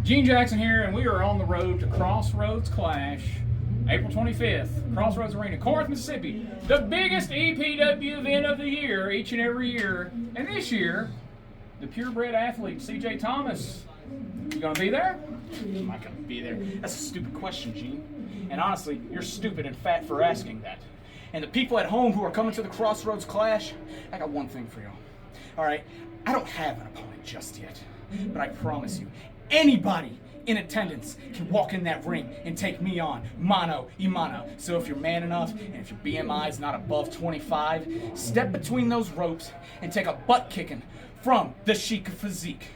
Gene Jackson here, and we are on the road to Crossroads Clash, April 25th, Crossroads Arena, Corinth, Mississippi. The biggest EPW event of the year, each and every year. And this year, the purebred athlete, CJ Thomas. You gonna be there? I'm not gonna be there. That's a stupid question, Gene. And honestly, you're stupid and fat for asking that. And the people at home who are coming to the Crossroads Clash, I got one thing for you. All right, I don't have an opponent just yet, but I promise you, anybody in attendance can walk in that ring and take me on, mano y mano. So if you're man enough, and if your BMI is not above 25, step between those ropes and take a butt kicking from the chic physique,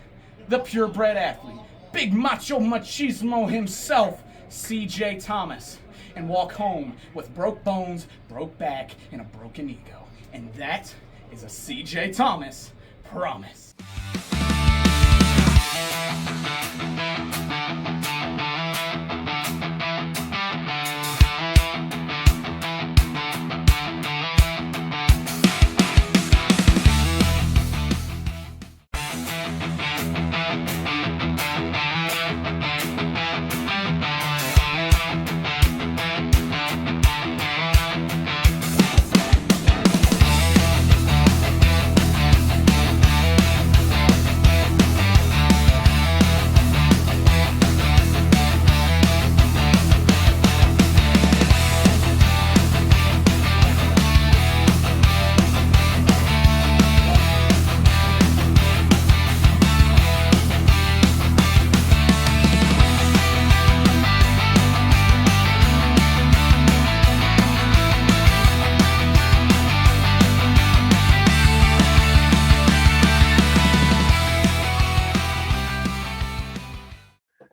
the purebred athlete, big macho machismo himself, CJ Thomas, and walk home with broke bones, broke back, and a broken ego. And that is a CJ Thomas promise.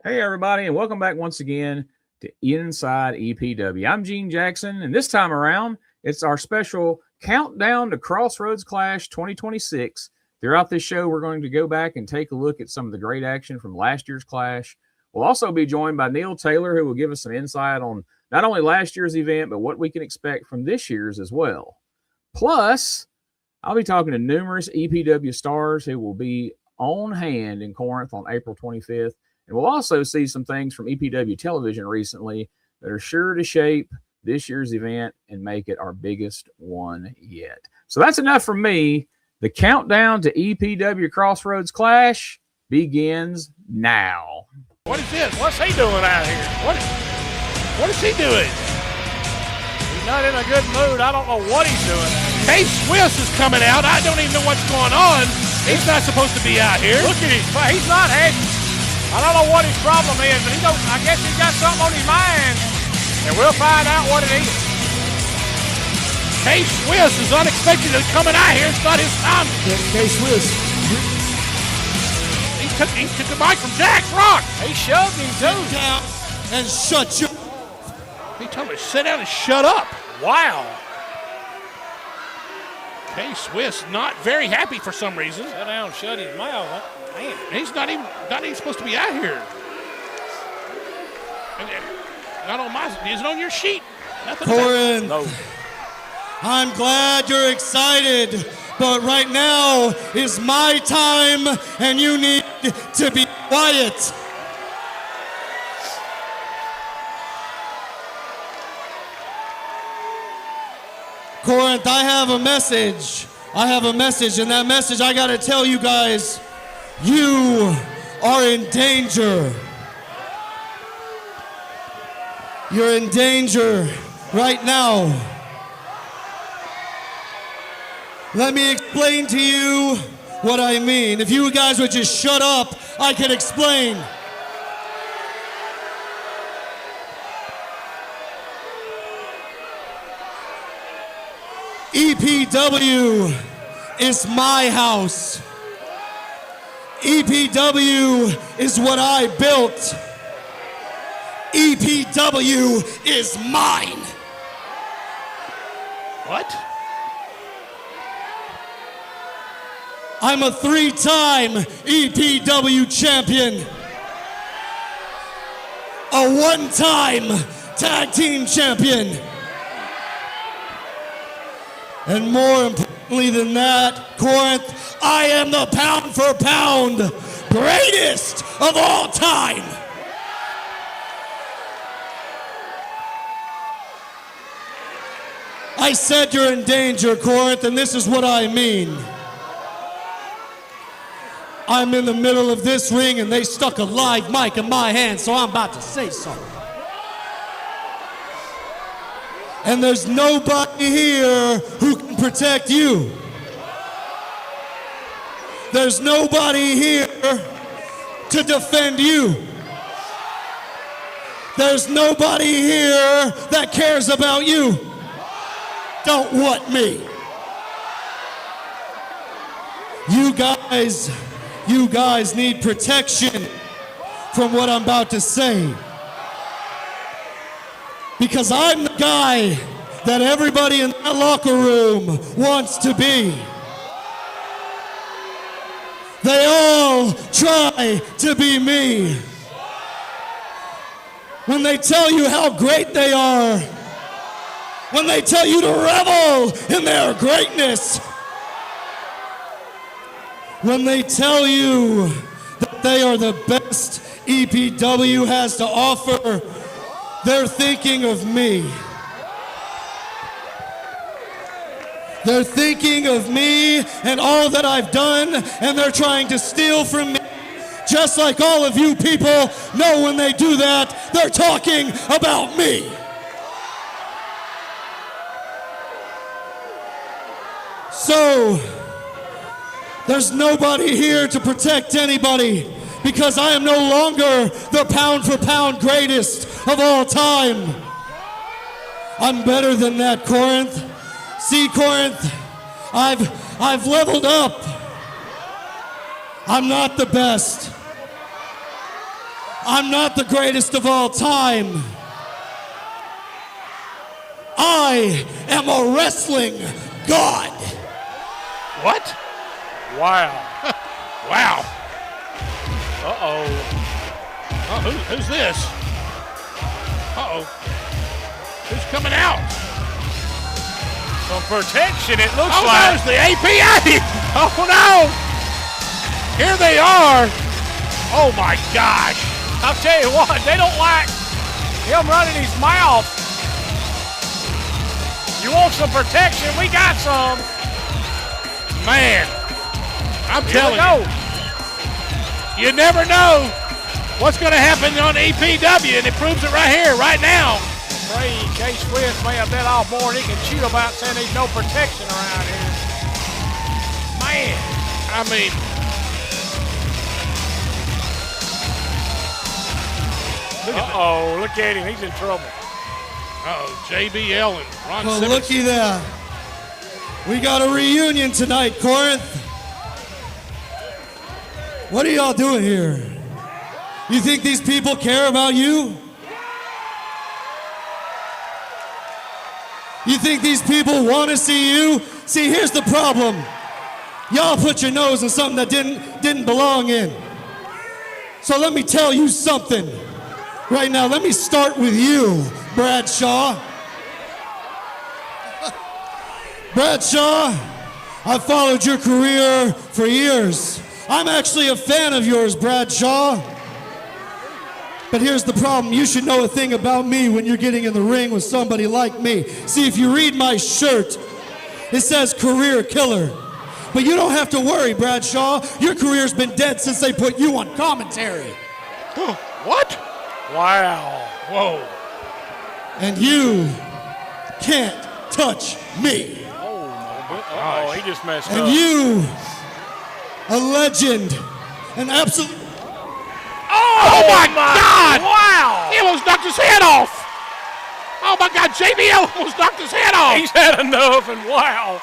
Hey everybody, and welcome back once again to Inside EPW. I'm Gene Jackson, and this time around, it's our special Countdown to Crossroads Clash 2026. Throughout this show, we're going to go back and take a look at some of the great action from last year's Clash. We'll also be joined by Neil Taylor, who will give us some insight on not only last year's event, but what we can expect from this year's as well. Plus, I'll be talking to numerous EPW stars who will be on hand in Corinth on April 25th. And we'll also see some things from EPW television recently that are sure to shape this year's event and make it our biggest one yet. So that's enough from me. The countdown to EPW Crossroads Clash begins now. What is this? What's he doing out here? What is he doing? He's not in a good mood. I don't know what he's doing. Case Swiss is coming out. I don't even know what's going on. He's not supposed to be out here. Look at him. He's not happy. I don't know what his problem is, but I guess he's got something on his mind, and we'll find out what it is. Case Swiss is unexpectedly coming out here. It's not his time. Case Swiss. He took the mic from Jack's Rock. He shoved him too. Sit down and shut your... He told me to sit down and shut up. Wow. Case Swiss not very happy for some reason. Sit down and shut his mouth. Man, he's not even supposed to be out here. Not on my, is it on your sheet? Nothing. Corinth, no. I'm glad you're excited, but right now is my time, and you need to be quiet. Corinth, I have a message. And that message I gotta tell you guys. You are in danger. You're in danger right now. Let me explain to you what I mean. If you guys would just shut up, I can explain. EPW is my house. EPW is what I built. EPW is mine. What? I'm a 3-time EPW champion. A 1-time tag team champion. And more importantly than that, Corinth, I am the pound for pound greatest of all time. I said you're in danger, Corinth, and this is what I mean. I'm in the middle of this ring and they stuck a live mic in my hand, so I'm about to say something. And there's nobody here who can protect you. There's nobody here to defend you. There's nobody here that cares about you. Don't want me. You guys need protection from what I'm about to say. Because I'm the guy that everybody in that locker room wants to be. They all try to be me. When they tell you how great they are, when they tell you to revel in their greatness, when they tell you that they are the best EPW has to offer, they're thinking of me. They're thinking of me and all that I've done, and they're trying to steal from me. Just like all of you people know when they do that, they're talking about me. So, there's nobody here to protect anybody, because I am no longer the pound-for-pound greatest of all time. I'm better than that, Corinth. See, Corinth, I've leveled up. I'm not the best. I'm not the greatest of all time. I am a wrestling god. What? Wow. Wow. Uh-oh. Who's this? Uh-oh. Who's coming out? Some protection, it looks like. Oh, there's the APA. Oh, no. Here they are. Oh, my gosh. I'll tell you what, they don't like him running his mouth. You want some protection? We got some. Man, I'm telling you, you never know what's going to happen on EPW, and it proves it right here, right now. Afraid Chase Swift may have been off more than he can chew about saying there's no protection around here. Man, I mean, look at him, he's in trouble. JBL and Ron Well, Simmons. looky there. We got a reunion tonight, Corinth. What are y'all doing here? You think these people care about you? You think these people want to see you? See, here's the problem. Y'all put your nose in something that didn't belong in. So let me tell you something. Right now, let me start with you, Bradshaw. Bradshaw, I've followed your career for years. I'm actually a fan of yours, Bradshaw. But here's the problem. You should know a thing about me when you're getting in the ring with somebody like me. See, if you read my shirt, it says career killer. But you don't have to worry, Bradshaw. Your career's been dead since they put you on commentary. What? Wow. Whoa. And you can't touch me. Oh, he just messed And up. you, a legend, an absolute. Oh my God! Wow. He almost knocked his head off. Oh my God, JBL almost knocked his head off. He's had enough, and wow.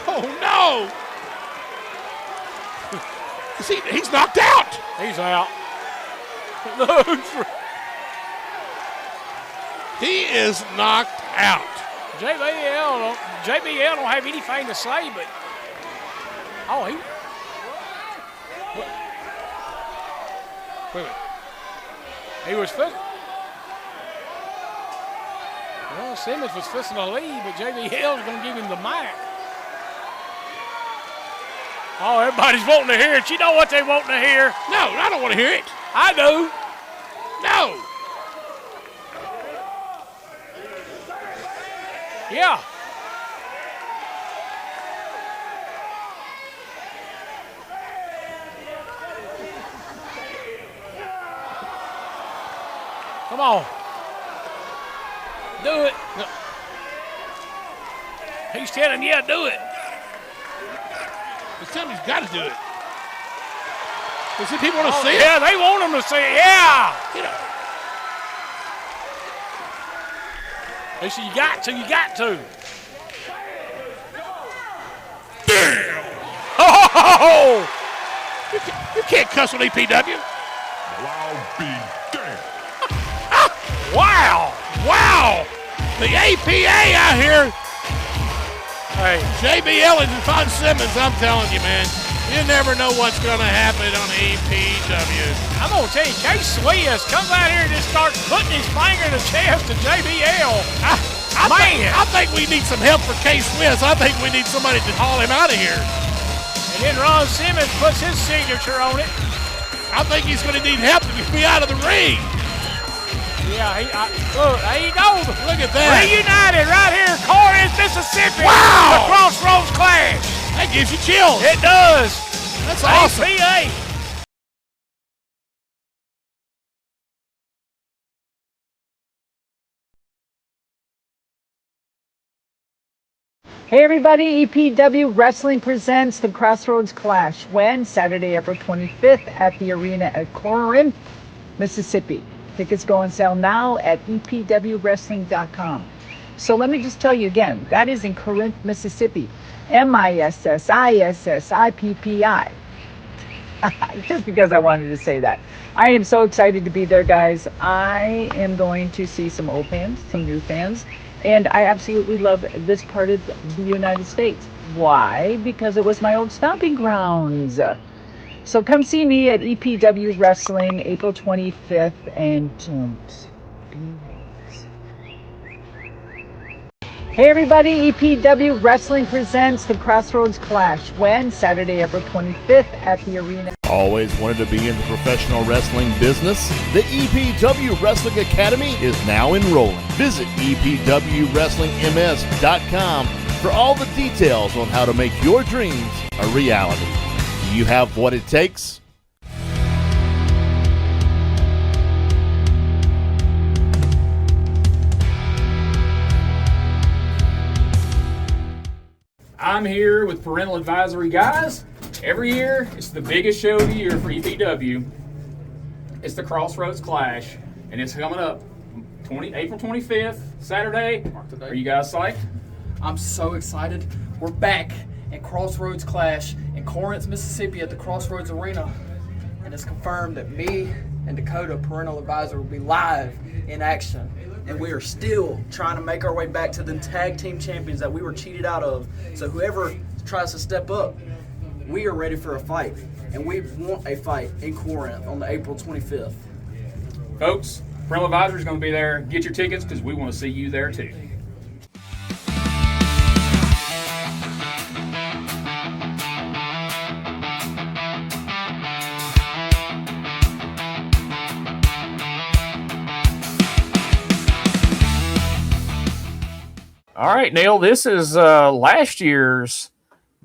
Oh no. He's knocked out. He's out. Look. He is knocked out. JBL don't have anything to say, but he. Wait a minute. He was fixing. Well, Simmons was fixing to leave, but JBL was going to give him the mic. Oh, everybody's wanting to hear it. You know what they want to hear. No, I don't want to hear it. I do. No. Yeah. Come on. Do it. No. He's telling you, do it. It's time he's got to do it. Does the people want to see it? Yeah, they want him to see it. Yeah. You know. They say you got to. Damn. Oh! You can't cuss on EPW. Wow. Wow. The APA out here. Hey. JB Ellens and Fon Simmons, I'm telling you, man. You never know what's going to happen on EPW. I'm going to tell you, Case Swiss comes out here and just starts putting his finger in the chest to JBL. I think we need some help for Case Swiss. I think we need somebody to haul him out of here. And then Ron Simmons puts his signature on it. I think he's going to need help to be out of the ring. Yeah, look, there you go. Look at that. Reunited right here in Corinth, Mississippi. Wow. The Crossroads Clash. That gives you chills. It does. That's awesome. APA. Hey everybody, EPW Wrestling presents the Crossroads Clash. When? Saturday, April 25th at the arena at Corinth, Mississippi. Tickets go on sale now at epwwrestling.com. So let me just tell you again, that is in Corinth, Mississippi. Mississippi. Just because I wanted to say that. I am so excited to be there, guys. I am going to see some old fans, some new fans, and I absolutely love this part of the United States. Why? Because it was my old stomping grounds. So come see me at EPW Wrestling, April 25th, and don't be late. Hey everybody, EPW Wrestling presents the Crossroads Clash. When? Saturday, April 25th at the arena. Always wanted to be in the professional wrestling business? The EPW Wrestling Academy is now enrolling. Visit epwwrestlingms.com for all the details on how to make your dreams a reality. Do you have what it takes? I'm here with Parental Advisory guys. Every year, it's the biggest show of the year for EPW. It's the Crossroads Clash, and it's coming up April 25th, Saturday. Are you guys psyched? I'm so excited. We're back at Crossroads Clash in Corinth, Mississippi at the Crossroads Arena. And it's confirmed that me and Dakota, Parental Advisor, will be live in action. And we are still trying to make our way back to the tag team champions that we were cheated out of. So whoever tries to step up, we are ready for a fight. And we want a fight in Corinth on the April 25th. Folks, Parental Advisor is going to be there. Get your tickets because we want to see you there too. All right, Neil, this is last year's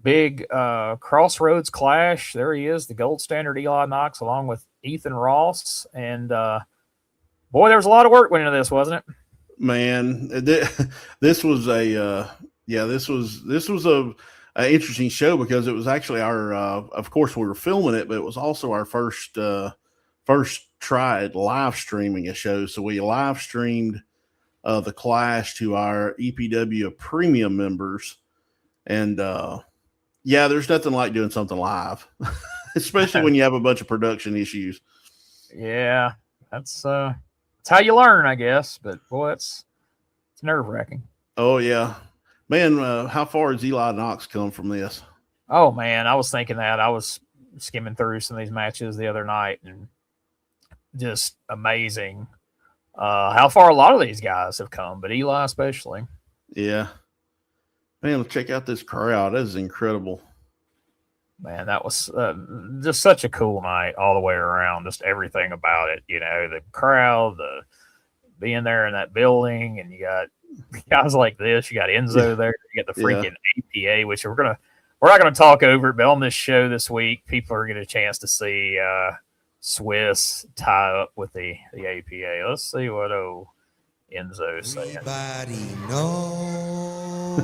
big Crossroads Clash. There he is, the gold standard Eli Knox, along with Ethan Ross. And boy, there was a lot of work went into this, wasn't it? Man, this was a interesting show because it was actually our of course we were filming it, but it was also our first try at live streaming a show. So we live streamed the Clash to our EPW premium members, and there's nothing like doing something live, especially when you have a bunch of production issues. Yeah, that's how you learn, I guess. But boy, it's nerve-wracking. Oh yeah, man. How far has Eli Knox come from this? Oh man, I was thinking that. I was skimming through some of these matches the other night, and just amazing how far a lot of these guys have come, but Eli especially. Yeah. Man, check out this crowd. That is incredible. Man, that was just such a cool night all the way around. Just everything about it, the crowd, the being there in that building, and you got guys like this. You got Enzo there. You got the freaking APA, which we're not gonna talk over it, but on this show this week, people are getting a chance to see Swiss tie up with the APA. Let's see what Enzo's saying. Everybody knows.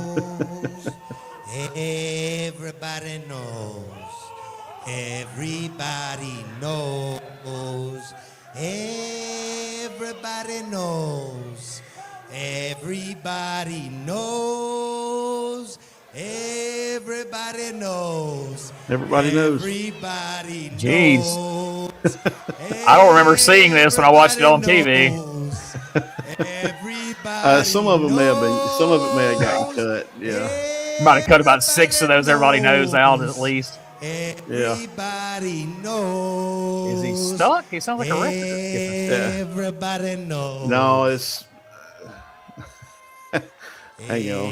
Everybody knows. Everybody knows. Everybody knows. Everybody knows. Everybody knows. Everybody knows. Everybody Jeez. knows. I don't remember seeing this when I watched it on TV. Some of them may have been. Some of it may have gotten cut. Yeah. Might have cut about 6 of those. Everybody knows out at least. Everybody knows. Is he stuck? He sounds like a record. Everybody knows. No, it's. Hang on.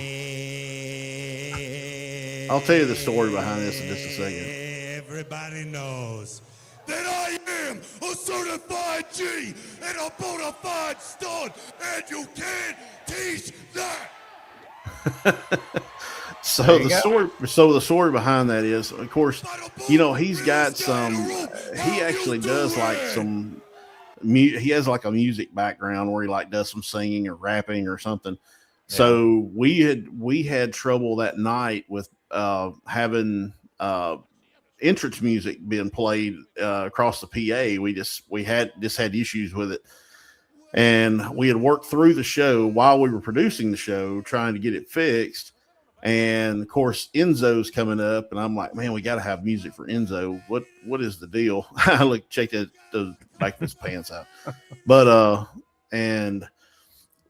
I'll tell you the story behind this in just a second. Everybody knows that I am a certified G and a bona fide stud, and you can't teach that. So the story behind that is, of course, he's got some. He actually does like some. He has like a music background where he like does some singing or rapping or something. Yeah. So we had trouble that night with having entrance music being played across the PA. We had issues with it, and we had worked through the show while we were producing the show, trying to get it fixed. And of course, Enzo's coming up, and I'm like, man, we got to have music for Enzo. What is the deal? I checked the back of his pants out, but and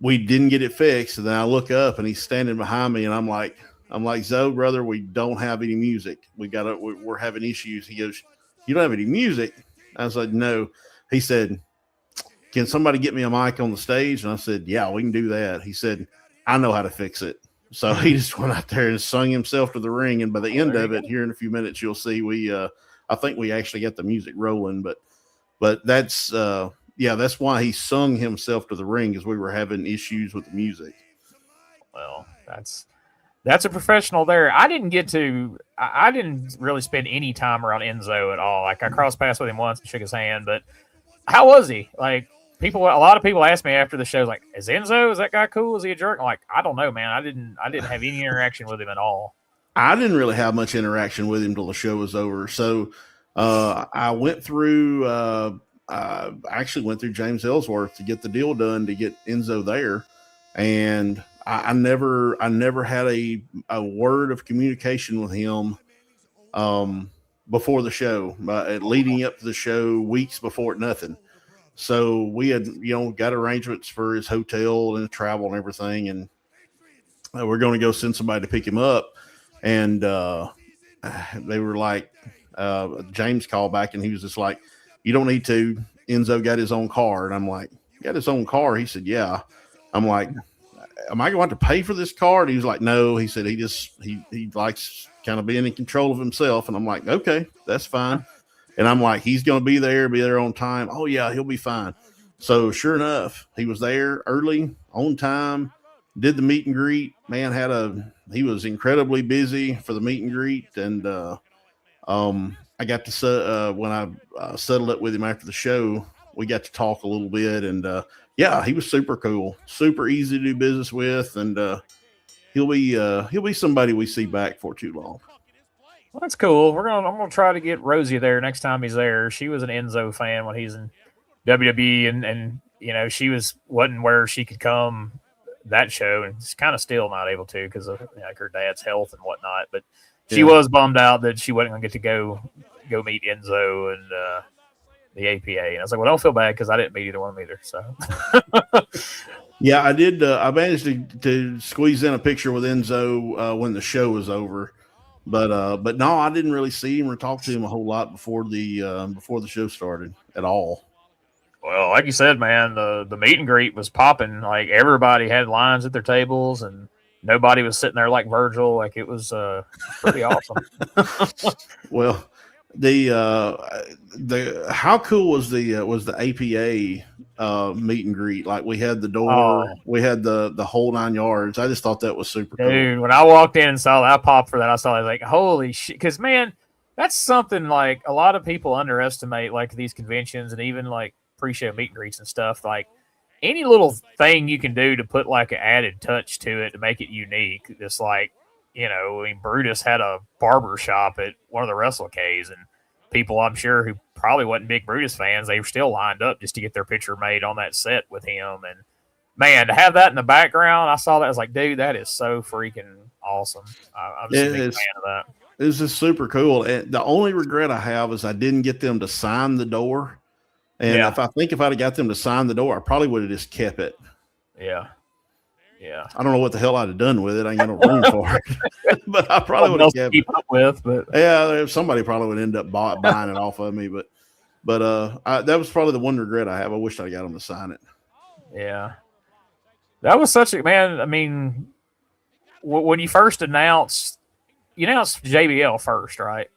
we didn't get it fixed. And then I look up, and he's standing behind me, and I'm like, Zoe, brother, we don't have any music. We're having issues. He goes, you don't have any music? I was like, no. He said, can somebody get me a mic on the stage? And I said, yeah, we can do that. He said, I know how to fix it. So he just went out there and sung himself to the ring. And by the end of it, here in a few minutes, you'll see I think we actually got the music rolling. But that's that's why he sung himself to the ring, because we were having issues with the music. Well, that's a professional there. I didn't really spend any time around Enzo at all. Like, I crossed paths with him once and shook his hand, but how was he? Like, a lot of people asked me after the show, like, is that guy cool? Is he a jerk? I'm like, I don't know, man. I didn't have any interaction with him at all. I didn't really have much interaction with him till the show was over. So I went through I actually went through James Ellsworth to get the deal done to get Enzo there. And I never had a word of communication with him before the show, leading up to the show, weeks before it, nothing. So we had, got arrangements for his hotel and travel and everything. And we're going to go send somebody to pick him up. And they were like, James called back, and he was just like, you don't need to. Enzo got his own car. And I'm like, got his own car? He said, yeah. I'm like, am I going to have to pay for this car? And he was like, no. He said he likes kind of being in control of himself. And I'm like, okay, that's fine. And I'm like, he's going to be there on time. Oh yeah, he'll be fine. So sure enough, he was there early, on time, did the meet and greet. Man, he was incredibly busy for the meet and greet. And I got to, when I settled up with him after the show, we got to talk a little bit. And he was super cool, super easy to do business with. And he'll be somebody we see back for too long. Well, that's cool. I'm gonna try to get Rosie there next time he's there. She was an Enzo fan when he's in WWE, and she wasn't where she could come that show, and she's kind of still not able to because of her dad's health and whatnot. But she was bummed out that she wasn't gonna get to go meet Enzo and the APA. And I was like, well, don't feel bad because I didn't meet either one either. So. Yeah, I did. I managed to squeeze in a picture with Enzo when the show was over. But no, I didn't really see him or talk to him a whole lot before the show started at all. Well, like you said, man, the meet and greet was popping. Like, everybody had lines at their tables, and nobody was sitting there like Virgil. Like it was pretty awesome. Well, the how cool was the APA meet and greet? Like we had the door, we had the whole 9 yards. I just thought that was super cool. Dude, when I walked in and saw that, I popped for that. I saw it like, holy shit. Because, man, that's something like a lot of people underestimate, like these conventions and even like pre-show meet and greets and stuff. Like any little thing you can do to put like an added touch to it to make it unique. Just like, I mean, Brutus had a barber shop at one of the WrestleCays, and people, I'm sure, who probably wasn't big Brutus fans, they were still lined up just to get their picture made on that set with him. And man, to have that in the background, I saw that. I was like, dude, that is so freaking awesome. I'm just a big fan of that. It's just super cool. And the only regret I have is I didn't get them to sign the door. And if I'd have got them to sign the door, I probably would have just kept it. Yeah. Yeah. I don't know what the hell I'd have done with it. I ain't got no room for it. But I probably would have kept keep up with. But yeah, somebody probably would end up buying it off of me. But that was probably the one regret I have. I wish I got them to sign it. Yeah. That was such a, man, I mean, when you first announced, you announced JBL first, right?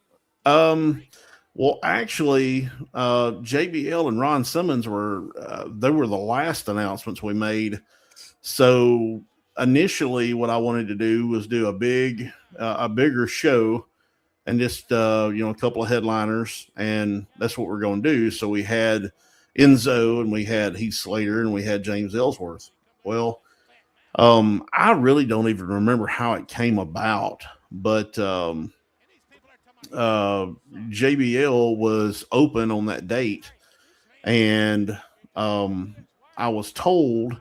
Well, actually, JBL and Ron Simmons they were the last announcements we made. So initially what I wanted to do was do a bigger show and just, a couple of headliners, and that's what we're going to do. So we had Enzo and we had Heath Slater and we had James Ellsworth. Well, I really don't even remember how it came about, but JBL was open on that date, and I was told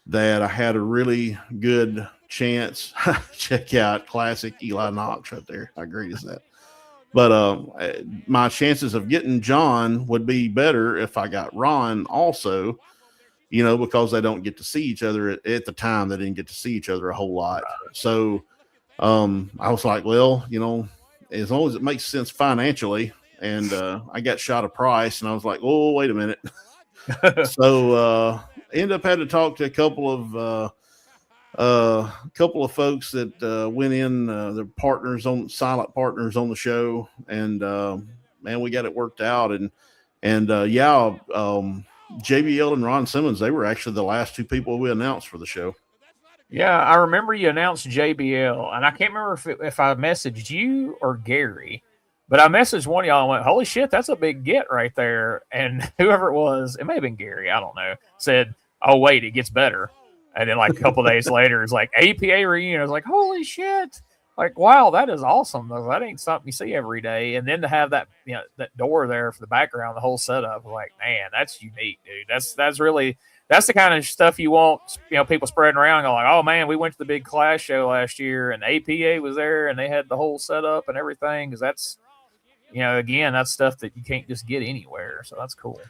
that I had a really good chance. Check out classic Eli Knox right there. How great is that? But my chances of getting John would be better if I got Ron also, because they don't get to see each other at the time. They didn't get to see each other a whole lot. So I was like, well, as long as it makes sense financially, and I got shot a price, and I was like, oh, wait a minute. So ended up having to talk to a couple of folks that went in, the silent partners on the show, and man, we got it worked out. And JBL and Ron Simmons, they were actually the last two people we announced for the show. Yeah, I remember you announced JBL, and I can't remember if I messaged you or Gary, but I messaged one of y'all and went, holy shit, that's a big get right there. And whoever it was, it may have been Gary, I don't know, said, oh, wait, it gets better. And then like a couple of days later, it's like APA reunion. I was like, holy shit. Like, wow, that is awesome. That ain't something you see every day. And then to have that, that door there for the background, the whole setup, like, man, that's unique, dude. That's the kind of stuff you want, people spreading around going like, oh man, we went to the big Clash show last year and APA was there and they had the whole setup and everything. Cause that's, again, that's stuff that you can't just get anywhere. So that's cool.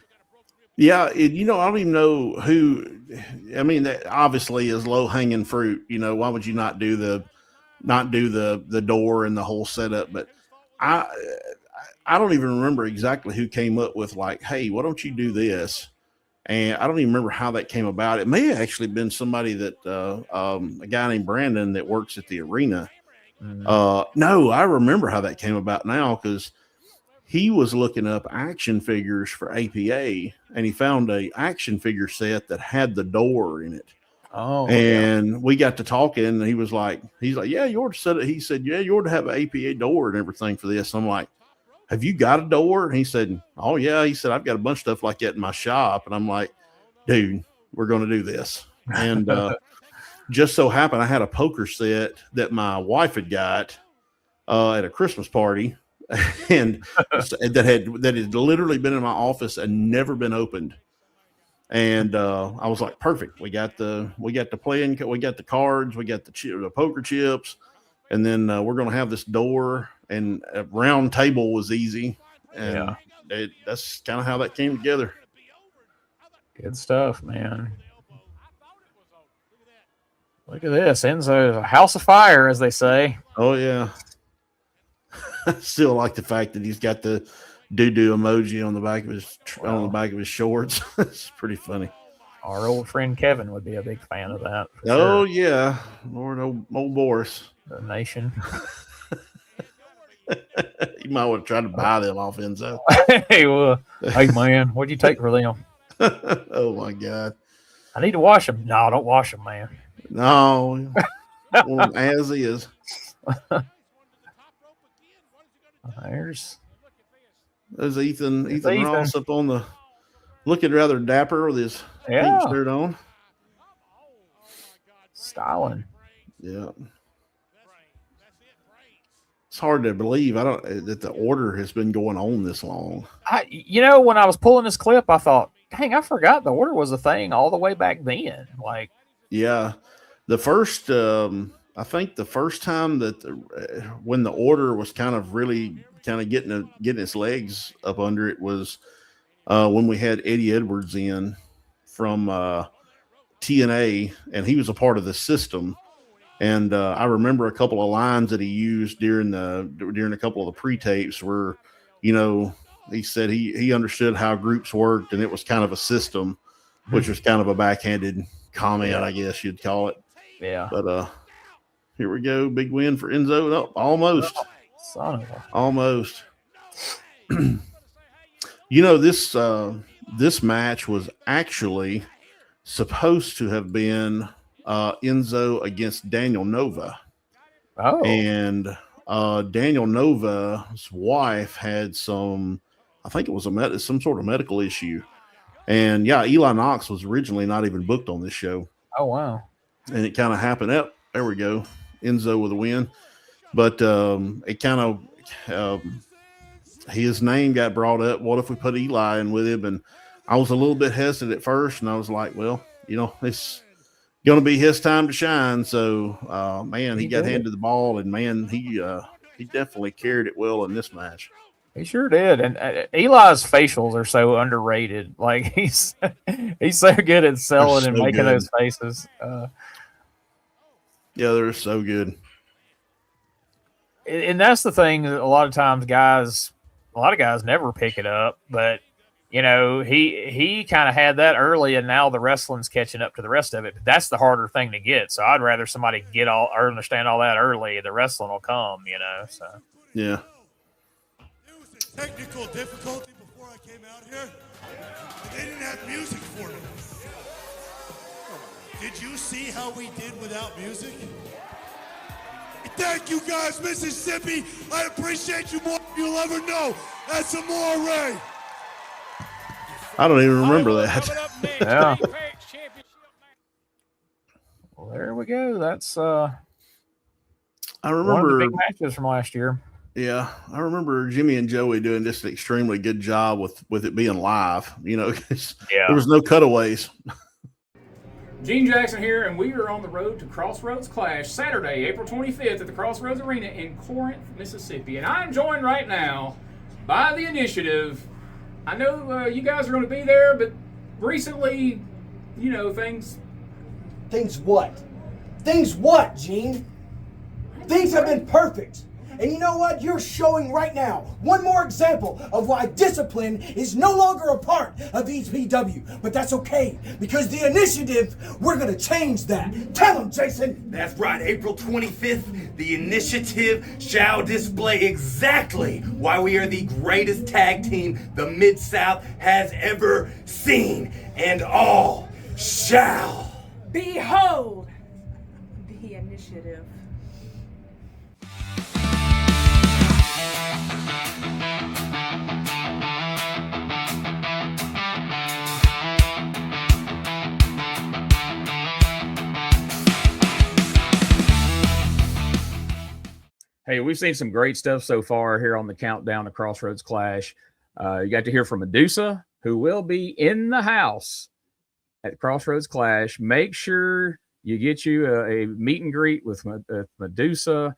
Yeah. I don't even know who, that obviously is low hanging fruit. Why would you not do the door and the whole setup? But I don't even remember exactly who came up with like, hey, why don't you do this? And I don't even remember how that came about. It may have actually been somebody that a guy named Brandon that works at the arena. Mm-hmm. No, I remember how that came about now, because he was looking up action figures for APA, and he found a action figure set that had the door in it. Oh, and we got to talking, and he's like, yeah, you ought to set it. He said, yeah, you ought to have an APA door and everything for this. I'm like, have you got a door? And he said, oh yeah. He said, I've got a bunch of stuff like that in my shop. And I'm like, dude, we're going to do this. And just so happened I had a poker set that my wife had got at a Christmas party, and that had literally been in my office and never been opened. And I was like, perfect. We got the playing, we got the cards, we got the poker chips, and then we're going to have this door, and a round table was easy. And that's kind of how that came together. Good stuff, man. Look at this. Enzo's a house of fire, as they say. Oh, yeah. I still like the fact that he's got the doo-doo emoji on the back of his shorts. It's pretty funny. Our old friend Kevin would be a big fan of that. Oh, yeah. Lord, old Boris. The Nation. You might want to try to buy them off Enzo. Hey, hey, man, what'd you take for them? Oh, my God. I need to wash them. No, don't wash them, man. No. Want them as is. There's Ethan Ross up on the looking rather dapper with his pink shirt on. Styling. Yeah. It's hard to believe that the order has been going on this long. When I was pulling this clip, I thought, dang, I forgot the order was a thing all the way back then. Like, yeah, the first, I think the first time that when the order was kind of getting its legs up under it was when we had Eddie Edwards in from TNA, and he was a part of the system. And I remember a couple of lines that he used during a couple of the pre-tapes where, he said he understood how groups worked, and it was kind of a system, which was kind of a backhanded comment, I guess you'd call it. Yeah. But here we go, big win for Enzo. Oh, almost. Son of a... Almost. This match was actually supposed to have been Enzo against Daniel Nova. Oh. And Daniel Nova's wife had some sort of medical issue. And yeah, Eli Knox was originally not even booked on this show. Oh, wow. And it kind of happened. There we go. Enzo with a win. But it kind of his name got brought up. What if we put Eli in with him? And I was a little bit hesitant at first, and I was like, well, it's going to be his time to shine. So, man, he got handed the ball, and man, he definitely carried it well in this match. He sure did. And Eli's facials are so underrated. Like, he's so good at selling and making those faces. Yeah, they're so good. And that's the thing. A lot of times a lot of guys never pick it up, but he kind of had that early, and now the wrestling's catching up to the rest of it. But that's the harder thing to get. So I'd rather somebody understand all that early. The wrestling will come, So yeah. There was a technical difficulty before I came out here. They didn't have music for me. Did you see how we did without music? Thank you guys, Mississippi. I appreciate you more than you'll ever know. That's Amore. I don't even remember that. Yeah. Well, there we go. That's I remember one of the big matches from last year. Yeah, I remember Jimmy and Joey doing just an extremely good job with it being live. There was no cutaways. Gene Jackson here, and we are on the road to Crossroads Clash Saturday, April 25th at the Crossroads Arena in Corinth, Mississippi. And I'm joined right now by the Initiative. I know you guys are going to be there, but recently, things... Things what? Things what, Gene? Things have been perfect. And you know what? You're showing right now one more example of why discipline is no longer a part of EPW. But that's okay, because the Initiative, we're going to change that. Tell them, Jason. That's right, April 25th, the Initiative shall display exactly why we are the greatest tag team the Mid-South has ever seen. And all shall behold the Initiative. Hey, we've seen some great stuff so far here on the Countdown to Crossroads Clash. You got to hear from Medusa, who will be in the house at Crossroads Clash. Make sure you get you a meet and greet with Medusa.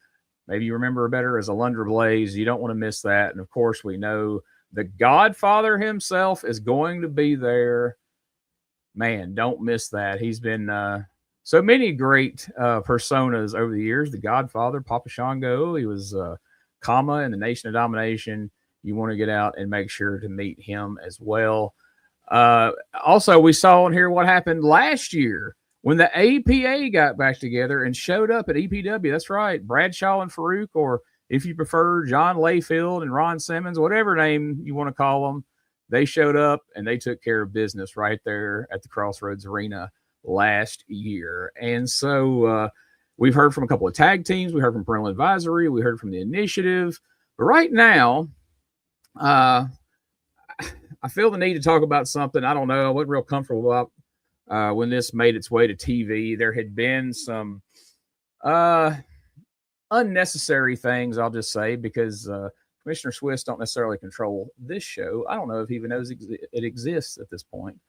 Maybe you remember her better as Alundra Blaze. You don't want to miss that. And, of course, we know the Godfather himself is going to be there. Man, don't miss that. He's been so many great personas over the years. The Godfather, Papa Shango. He was Kama in the Nation of Domination. You want to get out and make sure to meet him as well. Also, we saw and hear what happened last year when the APA got back together and showed up at EPW. That's right, Bradshaw and Farouk, or if you prefer, John Layfield and Ron Simmons, whatever name you want to call them, they showed up and they took care of business right there at the Crossroads Arena last year. And so we've heard from a couple of tag teams. We heard from Parental Advisory. We heard from the Initiative. But right now, I feel the need to talk about something. I don't know. I wasn't real comfortable about when this made its way to TV. There had been some unnecessary things, I'll just say, because Commissioner Swiss don't necessarily control this show. I don't know if he even knows it exists at this point.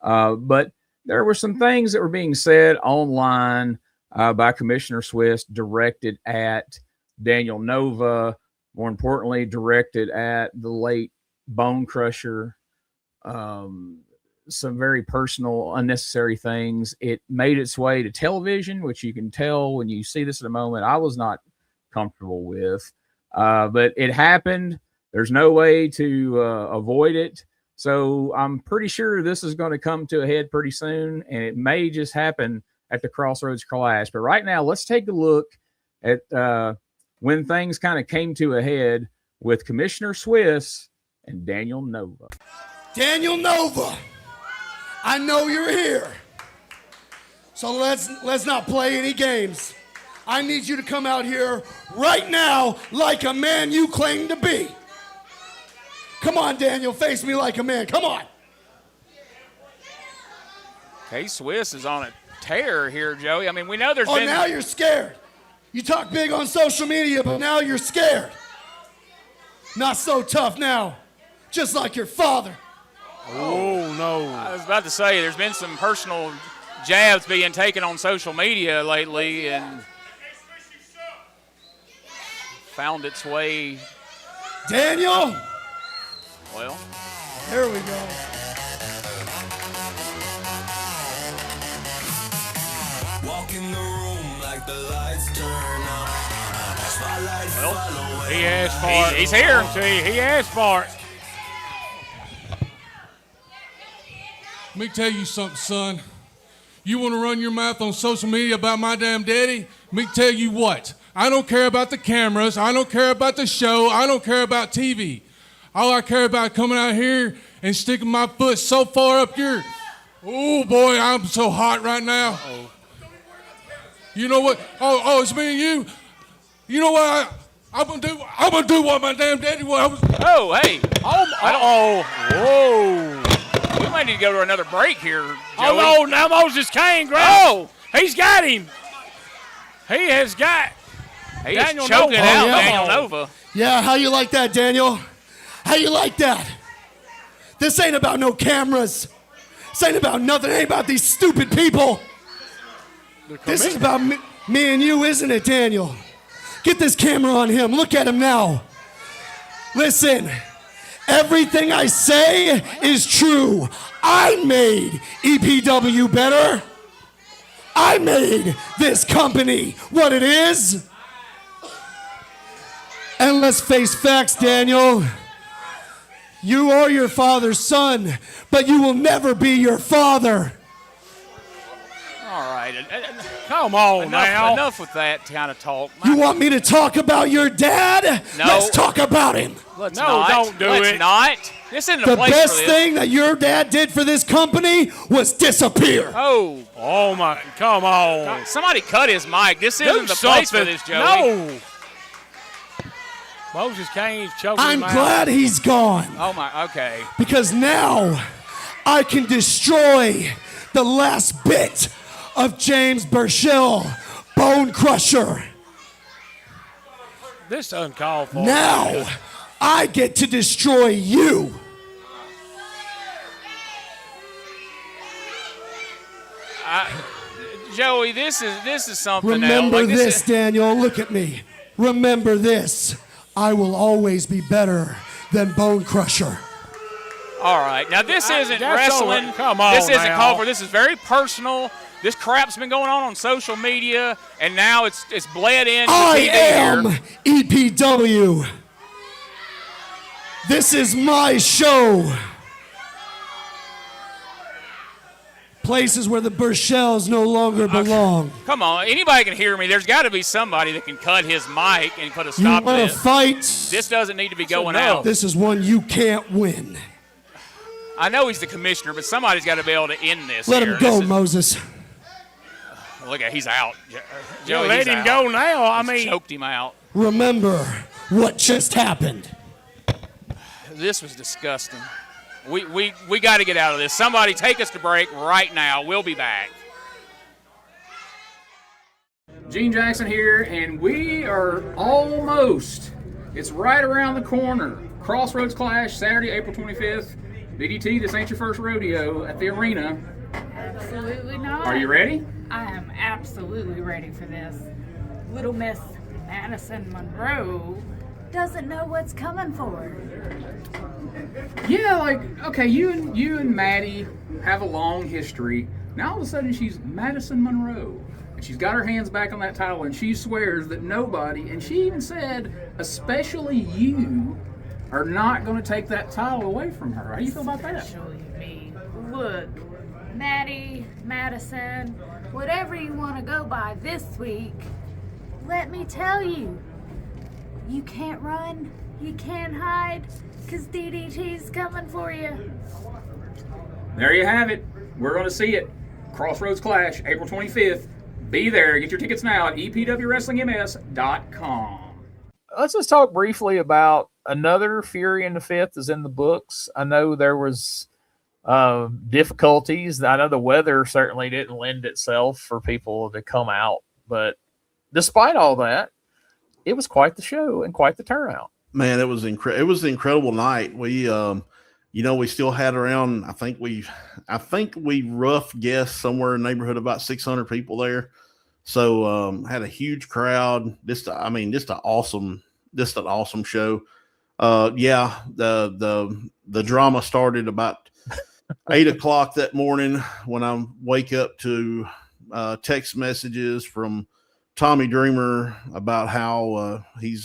But there were some things that were being said online by Commissioner Swiss directed at Daniel Nova, more importantly, directed at the late Bone Crusher. Some very personal, unnecessary things. It made its way to television, which you can tell when you see this in a moment I was not comfortable with. But it happened. There's no way to avoid it. So I'm pretty sure this is going to come to a head pretty soon, and it may just happen at the Crossroads Clash. But right now, let's take a look at when things kind of came to a head with Commissioner Swiss and Daniel Nova. Daniel Nova, I know you're here. So let's not play any games. I need you to come out here right now like a man you claim to be. Come on, Daniel, face me like a man. Come on. K-Swiss is on a tear here, Joey. I mean, we know there's been... now you're scared. You talk big on social media, but now you're scared. Not so tough now, just like your father. Oh, no. I was about to say, there's been some personal jabs being taken on social media lately and found its way. Daniel! Well, there we go. Walk in the room like the lights turn on. Well, he asked for it. He's here. He asked for it. Let me tell you something, son. You want to run your mouth on social media about my damn daddy? Let me tell you what. I don't care about the cameras. I don't care about the show. I don't care about TV. All I care about is coming out here and sticking my foot so far up here. Oh, boy, I'm so hot right now. Uh-oh. You know what? Oh, it's me and you. You know what? I'm gonna do what my damn daddy was. Oh, hey. Whoa. We might need to go to another break here, Joey. Oh, no, now Moses Kane grabs. He's got him. He has got Daniel Nova. Daniel Nova. Yeah, how you like that, Daniel? How you like that? This ain't about no cameras. This ain't about nothing. It ain't about these stupid people. This is about me and you, isn't it, Daniel? Get this camera on him. Look at him now. Listen, everything I say is true. I made EPW better. I made this company what it is. And let's face facts, Daniel. You are your father's son, but you will never be your father. All right. Come on now. Enough with that kind of talk. You want me to talk about your dad? No. Let's talk about him. Let's don't do it. Let's not. This isn't the a place best for this. thing that your dad did for this company was disappear. Oh my, come on. God, somebody cut his mic. This isn't the place for this, Joey. No. Moses Kane's choking I'm him out. glad he's gone. Oh my, okay. Because now I can destroy the last bit of James Burchell, Bone Crusher. This uncalled for. Now I get to destroy you. Joey, this is something Remember else. this, Daniel. Look at me. Remember this. I will always be better than Bone Crusher. All right. Now, this isn't wrestling. Come on This isn't now. called for. This is very personal. This crap's been going on social media, and now it's bled into I TV am here. EPW. This is my show. places where the Burchells no longer belong. Come on, anybody can hear me. There's got to be somebody that can cut his mic and put a stop to You want this. to fight? This doesn't need to be going out. This is one you can't win. I know he's the commissioner, but somebody's got to be able to end this. Let him go, Moses. Look at, he's out. Joey, let him go now. I mean, choked him out. Remember what just happened. This was disgusting. We got to get out of this. Somebody take us to break right now. We'll be back. Gene Jackson here, and we are almost. It's right around the corner. Crossroads Clash, Saturday, April 25th. BDT, this ain't your first rodeo at the arena. Absolutely not. Are you ready? I am absolutely ready for this. Little Miss Madison Monroe doesn't know what's coming for her. Yeah, like, okay, you and Maddie have a long history. Now all of a sudden she's Madison Monroe. And she's got her hands back on that title, and she swears that nobody, and she even said, especially you, are not going to take that title away from her. How do you feel about that? Especially me. Look, Maddie, Madison, whatever you want to go by this week, let me tell you, you can't run, you can't hide, because DDT's coming for you. There you have it. We're going to see it. Crossroads Clash, April 25th. Be there. Get your tickets now at epwwrestlingms.com. Let's just talk briefly about another Fury in the Fifth is in the books. I know there was difficulties. I know the weather certainly didn't lend itself for people to come out. But despite all that, it was quite the show and quite the turnout. Man, it was incredible. It was an incredible night. We, we still had around. I think we rough guessed somewhere in the neighborhood of about 600 people there. So had a huge crowd. Just an awesome show. The drama started about 8 o'clock that morning when I wake up to text messages from Tommy Dreamer about how he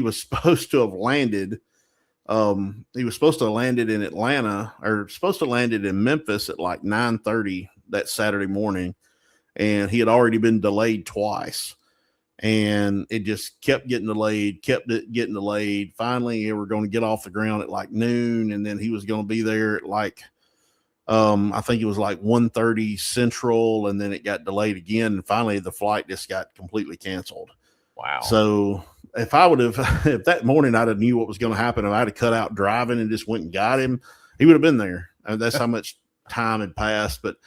was supposed to have landed. He was supposed to have landed in Atlanta, or supposed to have landed in Memphis at like 9:30 that Saturday morning, and he had already been delayed twice. And it just kept getting delayed. Finally, they were going to get off the ground at like noon, and then he was going to be there at like I think it was like 1:30 Central, and then it got delayed again. And finally, the flight just got completely canceled. Wow. So if that morning I'd have knew what was going to happen, if I'd have cut out driving and just went and got him, he would have been there. And that's how much time had passed. But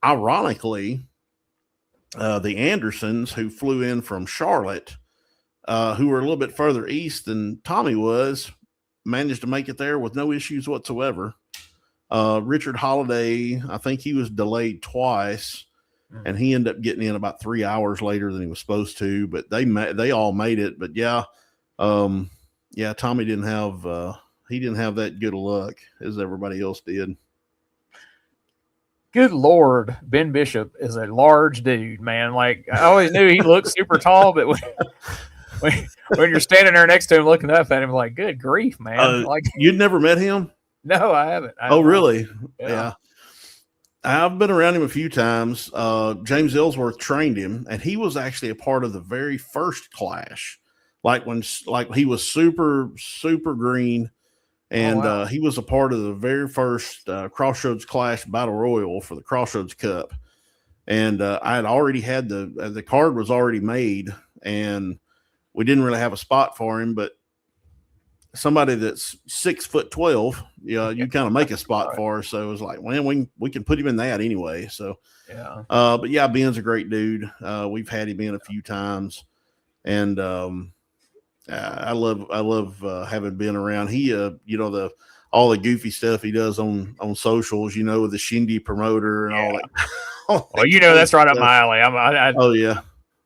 ironically, the Andersons, who flew in from Charlotte, who were a little bit further east than Tommy was, managed to make it there with no issues whatsoever. Richard Holiday, I think he was delayed twice, and he ended up getting in about 3 hours later than he was supposed to. But they all made it. But Tommy didn't have that good of luck as everybody else did. Good Lord, Ben Bishop is a large dude, man. Like, I always knew he looked super tall, but when you're standing there next to him looking up at him, like, good grief, man. Like, you'd never met him? No, I haven't. Really? Yeah. I've been around him a few times. James Ellsworth trained him, and he was actually a part of the very first Clash. Like he was super, super green. And he was a part of the very first Crossroads Clash Battle Royal for the Crossroads Cup. And I had already had the card was already made, and we didn't really have a spot for him. But somebody that's 6'12", you kind of make a spot for. So it was like, well, we can put him in that anyway. So but yeah, Ben's a great dude. We've had him in a few times, and I love having been around. He, all the goofy stuff he does on socials, with the Shindy promoter and all that. Well, that's right up my alley. Oh yeah.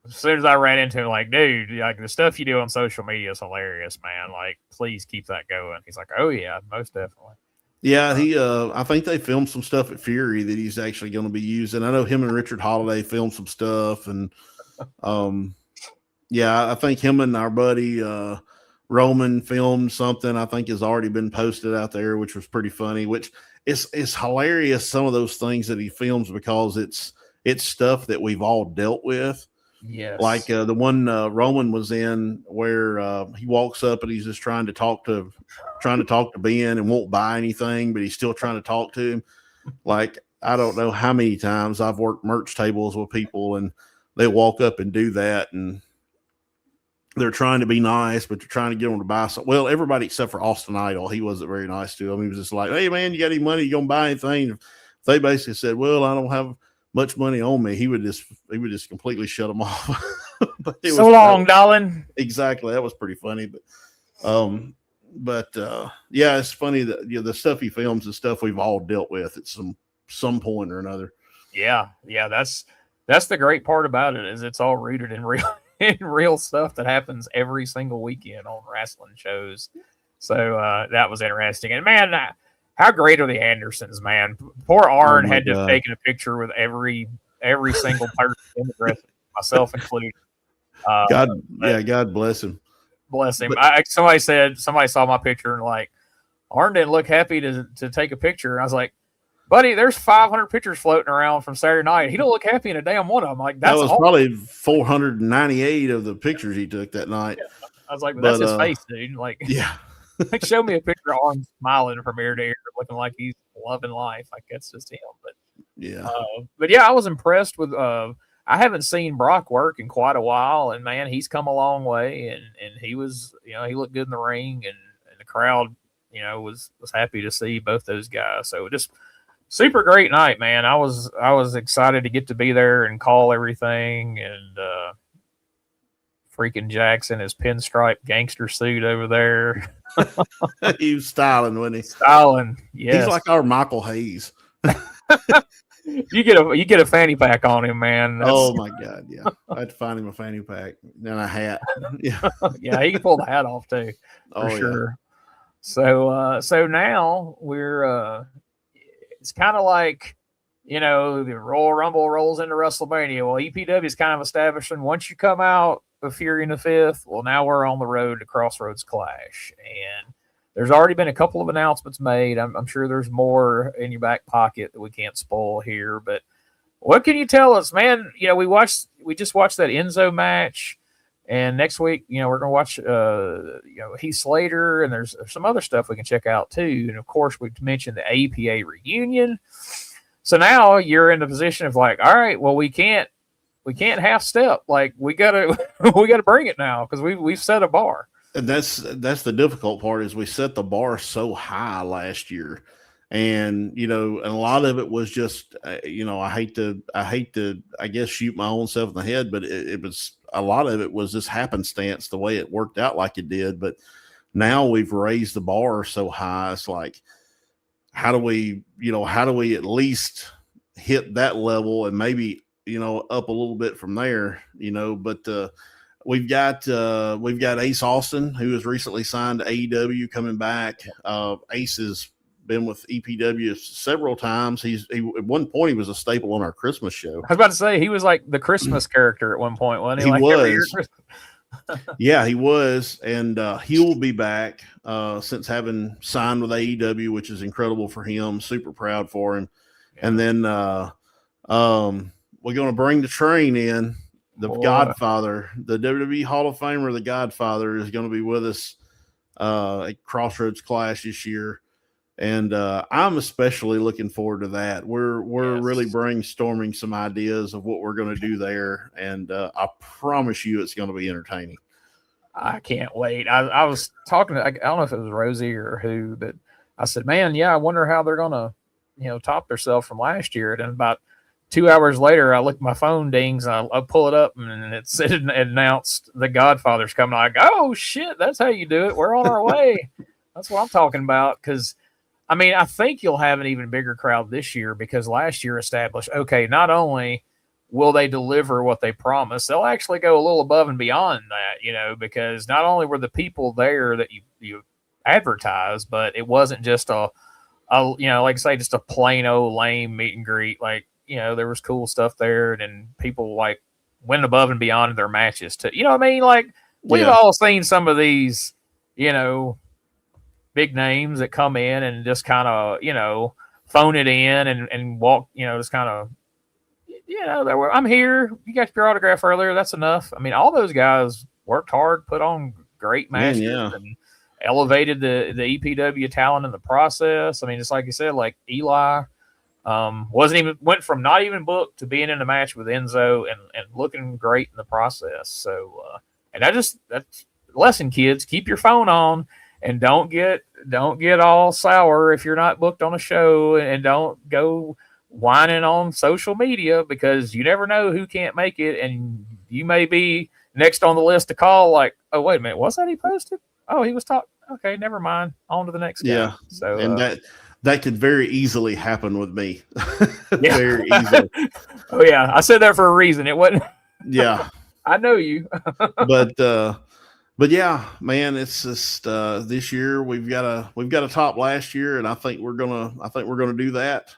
As soon as I ran into him, like, dude, like the stuff you do on social media is hilarious, man. Like, please keep that going. He's like, oh yeah, most definitely. Yeah, he. I think they filmed some stuff at Fury that he's actually going to be using. I know him and Richard Holiday filmed some stuff, and I think him and our buddy Roman filmed something I think has already been posted out there, which was pretty funny. Which it's hilarious, some of those things that he films, because it's stuff that we've all dealt with. Yes. Like the one Roman was in where he walks up and he's just trying to talk to Ben and won't buy anything, but he's still trying to talk to him. Like, I don't know how many times I've worked merch tables with people and they walk up and do that, and they're trying to be nice, but they're trying to get them to buy something. Well, everybody except for Austin Idol, he wasn't very nice to them. He was just like, "Hey man, you got any money? You gonna buy anything?" If they basically said, "Well, I don't have much money on me," he would just completely shut them off. But so long, darling. Exactly, that was pretty funny. But yeah, it's funny that the stuff he films is stuff we've all dealt with at some point or another. Yeah, that's the great part about it, is it's all rooted in real stuff that happens every single weekend on wrestling shows. So that was interesting. And man, how great are the Andersons, man? Poor Arn had to have taken a picture with every single person in the dressing room, myself included. God bless him. Bless him. Somebody saw my picture and like, Arn didn't look happy to take a picture. And I was like, buddy, there's 500 pictures floating around from Saturday night. He don't look happy in a damn one of them. Like, that was probably 498 of the pictures he took that night. Yeah. I was like, but that's his face, dude. Like, yeah. Like, show me a picture of Arn smiling from ear to ear, looking like he's loving life. Like, that's just him. But yeah, I was impressed with. I haven't seen Brock work in quite a while, and man, he's come a long way. And he was, he looked good in the ring, and the crowd, was happy to see both those guys. So just super great night, man. I was excited to get to be there and call everything, and freaking Jackson, his pinstripe gangster suit over there. He was styling, wasn't he? Styling, yes. He's like our Michael Hayes. You get a fanny pack on him, man. Oh my God, yeah. I had to find him a fanny pack and a hat. Yeah, yeah, he can pull the hat off too, for sure. So now we're it's kind of like, the Royal Rumble rolls into WrestleMania. Well, EPW is kind of established, and once you come out of Fury in the Fifth, well, now we're on the road to Crossroads Clash, and there's already been a couple of announcements made. I'm sure there's more in your back pocket that we can't spoil here, but what can you tell us, man? We just watched that Enzo match, and next week, we're going to watch, Heath Slater, and there's some other stuff we can check out too. And of course, we've mentioned the APA reunion. So now you're in the position of like, all right, well, we can't half step. Like, we gotta bring it now, because we've set a bar. And that's the difficult part, is we set the bar so high last year, and and a lot of it was just I hate to I guess shoot my own self in the head, but it was a lot of it was just happenstance the way it worked out like it did. But now we've raised the bar so high, it's like, how do we at least hit that level, and maybe up a little bit from there, but we've got Ace Austin, who has recently signed to AEW, coming back. Ace has been with EPW several times. At one point he was a staple on our Christmas show. I was about to say, he was like the Christmas character at one point, wasn't he? He was. Yeah, he was, and he will be back since having signed with AEW, which is incredible for him. Super proud for him. Yeah. And then we're going to bring the train in. The Godfather, the WWE Hall of Famer, the Godfather, is going to be with us at Crossroads Clash this year, and I'm especially looking forward to that. We're really brainstorming some ideas of what we're going to do there, and I promise you, it's going to be entertaining. I can't wait. I was talking to, I don't know if it was Rosie or who, but I said, man, yeah, I wonder how they're going to, top themselves from last year. And about 2 hours later, I look at my phone dings, and I pull it up, and it said it announced the Godfather's coming. I go, oh shit, that's how you do it. We're on our way. That's what I'm talking about. Because I think you'll have an even bigger crowd this year, because last year established, okay, not only will they deliver what they promise, they'll actually go a little above and beyond that, because not only were the people there that you advertised, but it wasn't just a like I say, just a plain old lame meet and greet. Like, there was cool stuff there, and people like went above and beyond in their matches too. You know what I mean? Like, we've all seen some of these big names that come in and just kind of, phone it in and walk, just kind of, I'm here. You got your autograph earlier. That's enough. I mean, all those guys worked hard, put on great matches, and elevated the EPW talent in the process. I mean, just like you said, like Eli went from not even booked to being in a match with Enzo and looking great in the process. So, and that's lesson, kids. Keep your phone on and don't get all sour if you're not booked on a show, and don't go whining on social media, because you never know who can't make it, and you may be next on the list to call. Like, oh, wait a minute, what's that he posted? Oh, he was talking. Okay, never mind. On to the next guy. Yeah. So, and that could very easily happen with me. Very easily. Oh yeah, I said that for a reason. It wasn't. Yeah, I know you. But yeah, man, it's just this year we've got a top last year, and I think we're gonna do that.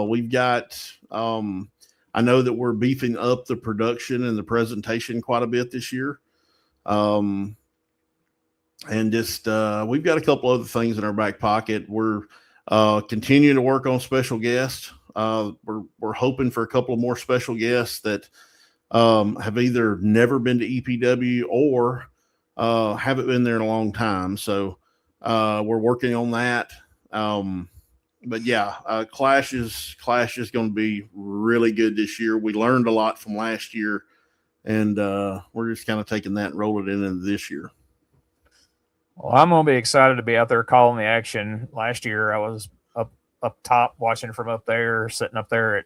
We've got I know that we're beefing up the production and the presentation quite a bit this year. And just we've got a couple other things in our back pocket. We're continuing to work on special guests. We're hoping for a couple of more special guests that have either never been to EPW or haven't been there in a long time. So we're working on that. But yeah, Clash is going to be really good this year. We learned a lot from last year, and we're just kind of taking that and rolling it into this year. Well, I'm going to be excited to be out there calling the action. Last year, I was up top watching from up there, sitting up there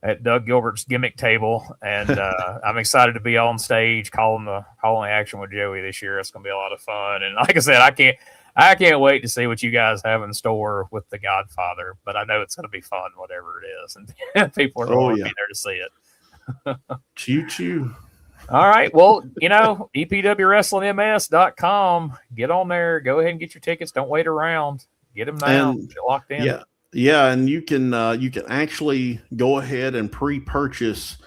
at Doug Gilbert's gimmick table, and I'm excited to be on stage calling the action with Joey this year. It's going to be a lot of fun, and like I said, I can't wait to see what you guys have in store with the Godfather. But I know it's going to be fun, whatever it is, and people are going to be there to see it. Choo choo. All right. Well, EPWWrestlingMS.com. Get on there. Go ahead and get your tickets. Don't wait around. Get them now. Get locked in. Yeah, and you can actually go ahead and pre-purchase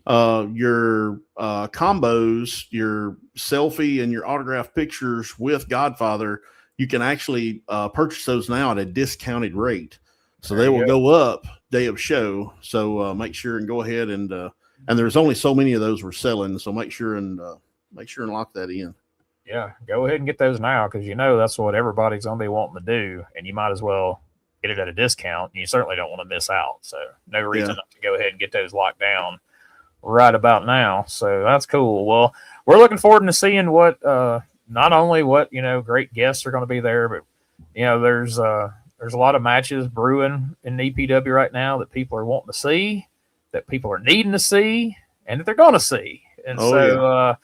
your combos, your selfie, and your autographed pictures with Godfather. You can actually purchase those now at a discounted rate, so they will go up day of show. So make sure and go ahead and there's only so many of those we're selling, so make sure and lock that in. Yeah, go ahead and get those now, because that's what everybody's gonna be wanting to do, and you might as well get it at a discount. You certainly don't want to miss out. So no reason not to go ahead and get those locked down right about now. So that's cool. Well, we're looking forward to seeing what not only what great guests are going to be there, but there's a lot of matches brewing in EPW right now that people are wanting to see, that people are needing to see, and that they're going to see. And the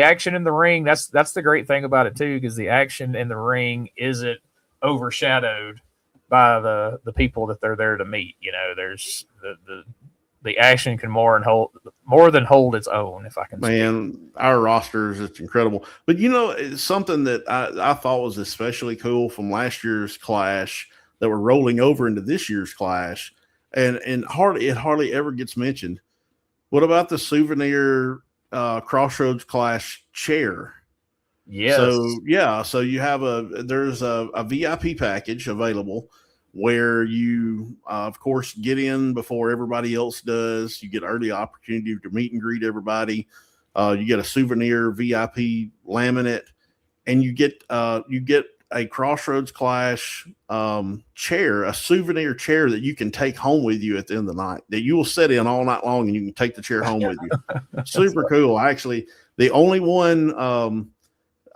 action in the ring, that's the great thing about it too, because the action in the ring isn't overshadowed by the people that they're there to meet. There's the action can more than hold its own, if I can say. Man, our roster is just incredible. But it's something that I thought was especially cool from last year's Clash that we're rolling over into this year's Clash, and hardly ever gets mentioned. What about the souvenir Crossroads Clash chair? Yes. So you have there's a VIP package available where you, of course, get in before everybody else does. You get early opportunity to meet and greet everybody. You get a souvenir VIP laminate, and you get a Crossroads Clash chair, a souvenir chair that you can take home with you at the end of the night, that you will sit in all night long, and you can take the chair home with you. Super cool. Actually, the only one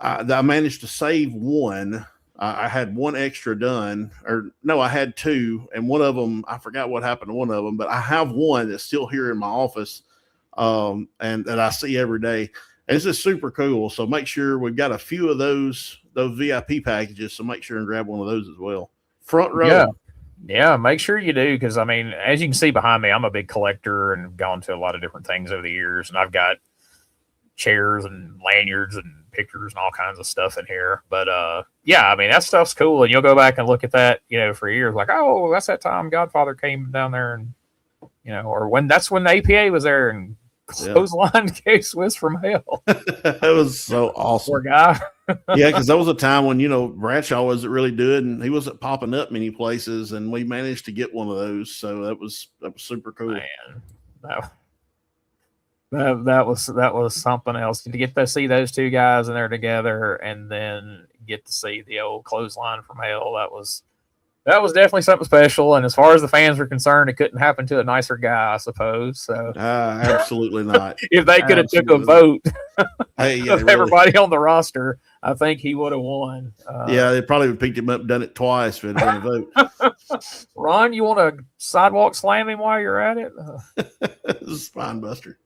that I managed to save one. I had one extra done, or no, I had two, and one of them, I forgot what happened to one of them, but I have one that's still here in my office, and that I see every day. And it's just super cool. So make sure we've got a few of those VIP packages. So make sure and grab one of those as well. Front row. Yeah, make sure you do, because as you can see behind me, I'm a big collector and gone to a lot of different things over the years, and I've got chairs and lanyards and pictures and all kinds of stuff in here. But that stuff's cool, and you'll go back and look at that for years, like, oh, that's that time Godfather came down there, and or when the APA was there and clothesline K-Swiss from hell. That was so awesome. Poor guy. Yeah, because that was a time when, Bradshaw wasn't really doing, and he wasn't popping up many places, and we managed to get one of those. So that was super cool. Man, that was something else to get to see those two guys in there together, and then get to see the old clothesline from hell. That was definitely something special. And as far as the fans were concerned, it couldn't happen to a nicer guy, I suppose. So absolutely not. If they could have took a vote hey, of everybody on the roster, I think he would have won. They probably would have picked him up and done it twice if it had been a vote. Ron, you want to sidewalk slam him while you're at it? Spine buster.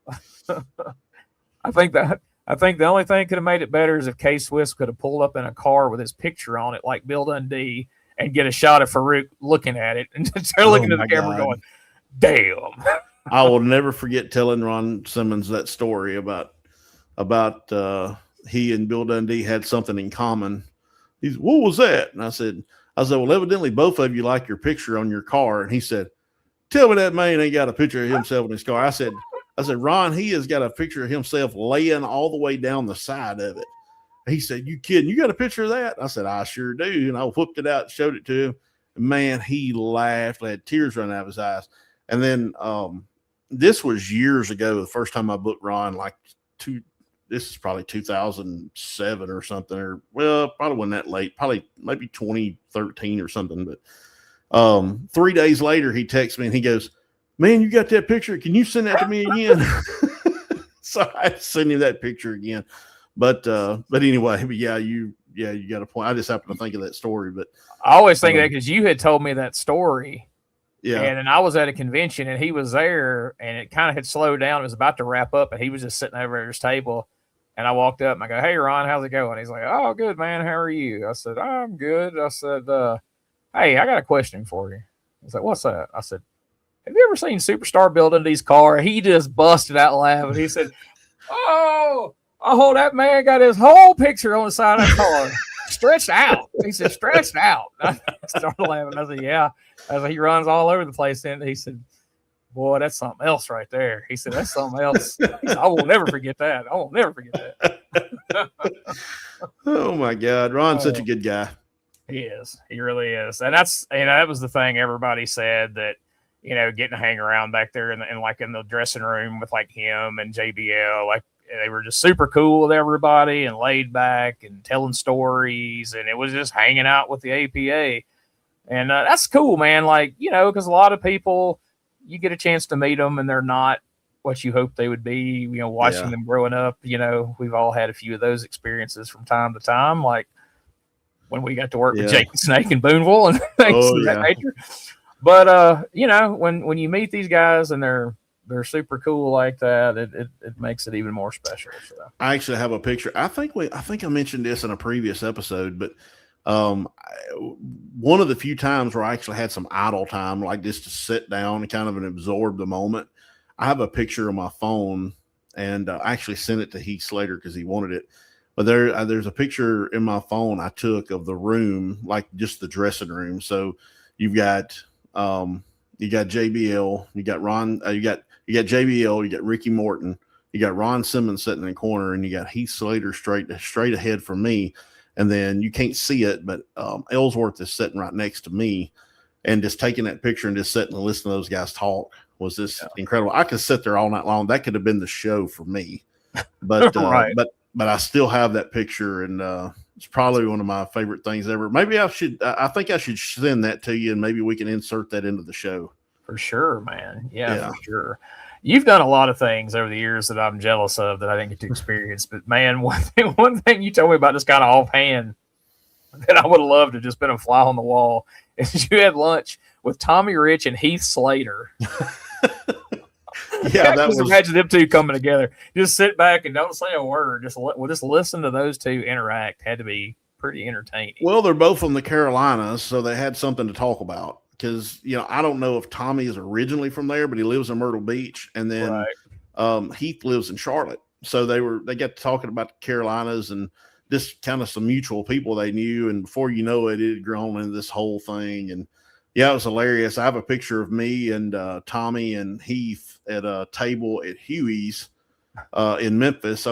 I think the only thing could have made it better is if K-Swiss could have pulled up in a car with his picture on it, like Bill Dundee, and get a shot of Farouk looking at it and they're looking at the camera going, damn. I will never forget telling Ron Simmons that story about he and Bill Dundee had something in common. He's, what was that? And I said, well, evidently both of you like your picture on your car. And he said, tell me that man ain't got a picture of himself in his car. I said, Ron, he has got a picture of himself laying all the way down the side of it. He said, you kidding? You got a picture of that? I said, I sure do. And I whipped it out, showed it to him. Man, he laughed, had tears running out of his eyes. And then this was years ago, the first time I booked Ron, this is probably 2007 or something, or probably wasn't that late, probably maybe 2013 or something. But 3 days later, he texts me and he goes, man, you got that picture? Can you send that to me again? So I sent him that picture again. But anyway, you got a point. I just happened to think of that story, but I always think that because you had told me that story. Yeah. And then I was at a convention and he was there and it kind of had slowed down. It was about to wrap up and he was just sitting over at his table. And I walked up and I go, hey, Ron, how's it going? He's like, oh, good, man. How are you? I said, I'm good. I said, hey, I got a question for you. He's like, what's that? I said, have you ever seen Superstar Bill Dundee's car? He just busted out laughing. He said, oh, that man got his whole picture on the side of the car. Stretched out. He said, stretched out. I started laughing. I said, yeah. I said, he runs all over the place. And he said, boy, that's something else right there. He said, that's something else. He said, I will never forget that. I will never forget that. Oh, my God. Ron's such a good guy. He is. He really is. And that was the thing everybody said, that, getting to hang around back there in the dressing room with like him and JBL, like, they were just super cool with everybody and laid back and telling stories. And it was just hanging out with the APA. And that's cool, man. Like, because a lot of people, you get a chance to meet them and they're not what you hope they would be, watching them growing up. We've all had a few of those experiences from time to time, like when we got to work with Jake the Snake and Boonville and things of that nature. But, when you meet these guys and they're super cool like that, it makes it even more special. So. I actually have a picture. I think I mentioned this in a previous episode, but one of the few times where I actually had some idle time, like just to sit down and kind of absorb the moment, I have a picture on my phone, and I actually sent it to Heath Slater because he wanted it. But there's a picture in my phone I took of the room, like just the dressing room. So you've got JBL, you got Ron, you got JBL, you got Ricky Morton, you got Ron Simmons sitting in the corner, and you got Heath Slater straight ahead from me. And then you can't see it, but Ellsworth is sitting right next to me, and just taking that picture and just sitting and listening to those guys talk was just incredible. I could sit there all night long. That could have been the show for me, but right. but I still have that picture, and it's probably one of my favorite things ever. Maybe I think I should send that to you, and maybe we can insert that into the show. For sure, man. Yeah, for sure. You've done a lot of things over the years that I'm jealous of that I didn't get to experience. But, man, one thing you told me about just kind of offhand that I would have loved to just been a fly on the wall is you had lunch with Tommy Rich and Heath Slater. Yeah, that was. Imagine them two coming together. Just sit back and don't say a word. Just listen to those two interact. Had to be pretty entertaining. Well, they're both from the Carolinas, so they had something to talk about. Because, I don't know if Tommy is originally from there, but he lives in Myrtle Beach. And then Heath lives in Charlotte. So they got to talking about the Carolinas and just kind of some mutual people they knew. And before you know it, it had grown into this whole thing. And, yeah, it was hilarious. I have a picture of me and Tommy and Heath at a table at Huey's. in Memphis,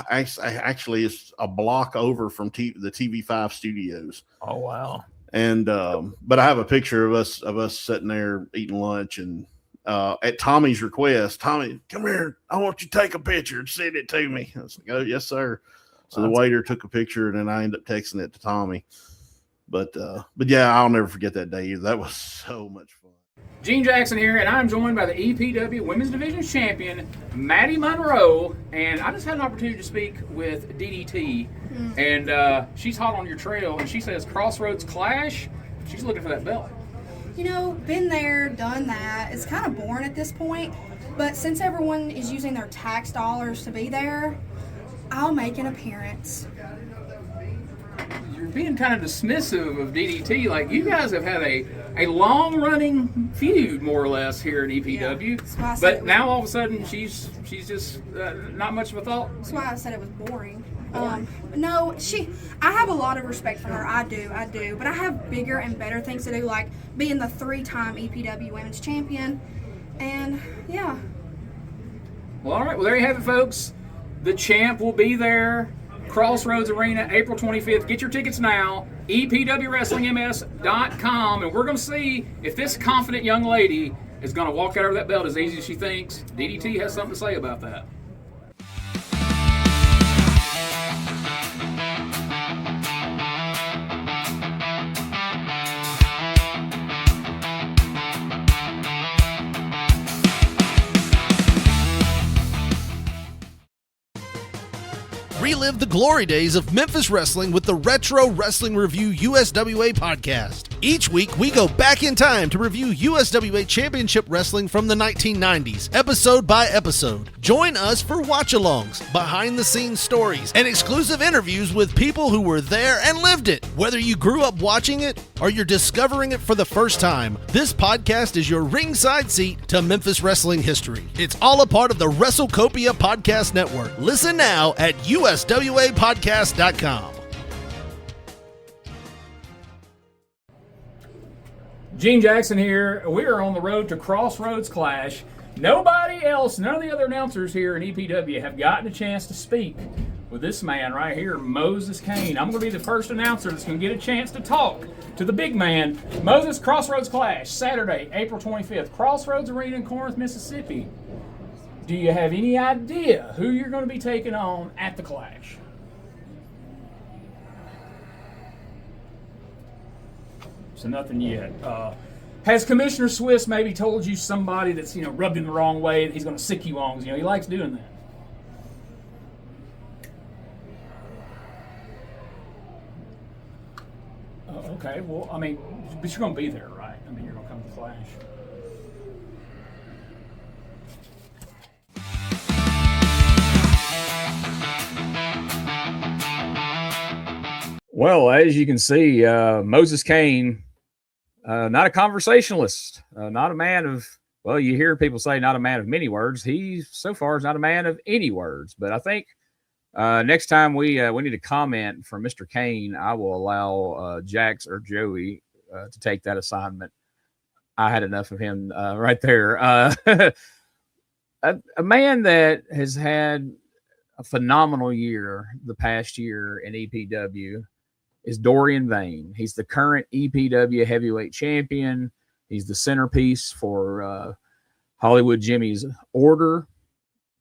actually it's a block over from the TV5 studios. Oh wow! And but I have a picture of us sitting there eating lunch, and at Tommy's request, Tommy, come here, I want you to take a picture and send it to me. I was like, oh yes sir. So the waiter took a picture, and then I ended up texting it to Tommy. But yeah, I'll never forget that day either. That was so much fun. Gene Jackson here, and I'm joined by the EPW Women's Division Champion, Maddie Monroe, and I just had an opportunity to speak with DDT, and she's hot on your trail, and she says Crossroads Clash, she's looking for that belt. You know, been there, done that. It's kind of boring at this point, but since everyone is using their tax dollars to be there, I'll make an appearance. You're being kind of dismissive of DDT. Like, you guys have had a long-running feud, more or less, here at EPW. Yeah, but now, all of a sudden, she's just not much of a thought. That's why I said it was boring. No, I have a lot of respect for her. I do. But I have bigger and better things to do, like being the 3-time EPW Women's Champion. And, yeah. Well, all right. Well, there you have it, folks. The champ will be there. Crossroads Arena, April 25th. Get your tickets now. EPWWrestlingMS.com. And we're going to see if this confident young lady is going to walk out of that belt as easy as she thinks. DDT has something to say about that. Relive the glory days of Memphis wrestling with the Retro Wrestling Review USWA podcast. Each week, we go back in time to review USWA Championship Wrestling from the 1990s, episode by episode. Join us for watch-alongs, behind-the-scenes stories, and exclusive interviews with people who were there and lived it. Whether you grew up watching it or you're discovering it for the first time, this podcast is your ringside seat to Memphis wrestling history. It's all a part of the WrestleCopia Podcast Network. Listen now at USWApodcast.com. Gene Jackson here. We are on the road to Crossroads Clash. Nobody else, none of the other announcers here in EPW have gotten a chance to speak with this man right here, Moses Kane. I'm going to be the first announcer that's going to get a chance to talk to the big man. Moses, Crossroads Clash, Saturday, April 25th, Crossroads Arena in Corinth, Mississippi. Do you have any idea who you're going to be taking on at the Clash? So nothing yet. Has Commissioner Swiss maybe told you somebody that's, rubbed him the wrong way that he's going to sick you on? He likes doing that. Okay, well, but you're going to be there, right? You're going to come to the Clash. Well, as you can see, Moses Kane, not a conversationalist, not a man of, well, you hear people say not a man of many words. He, so far, is not a man of any words. But I think next time we need a comment from Mr. Kane, I will allow Jax or Joey to take that assignment. I had enough of him right there. A man that has had a phenomenal year the past year in EPW is Dorian Vane. He's the current EPW heavyweight champion. He's the centerpiece for Hollywood Jimmy's order.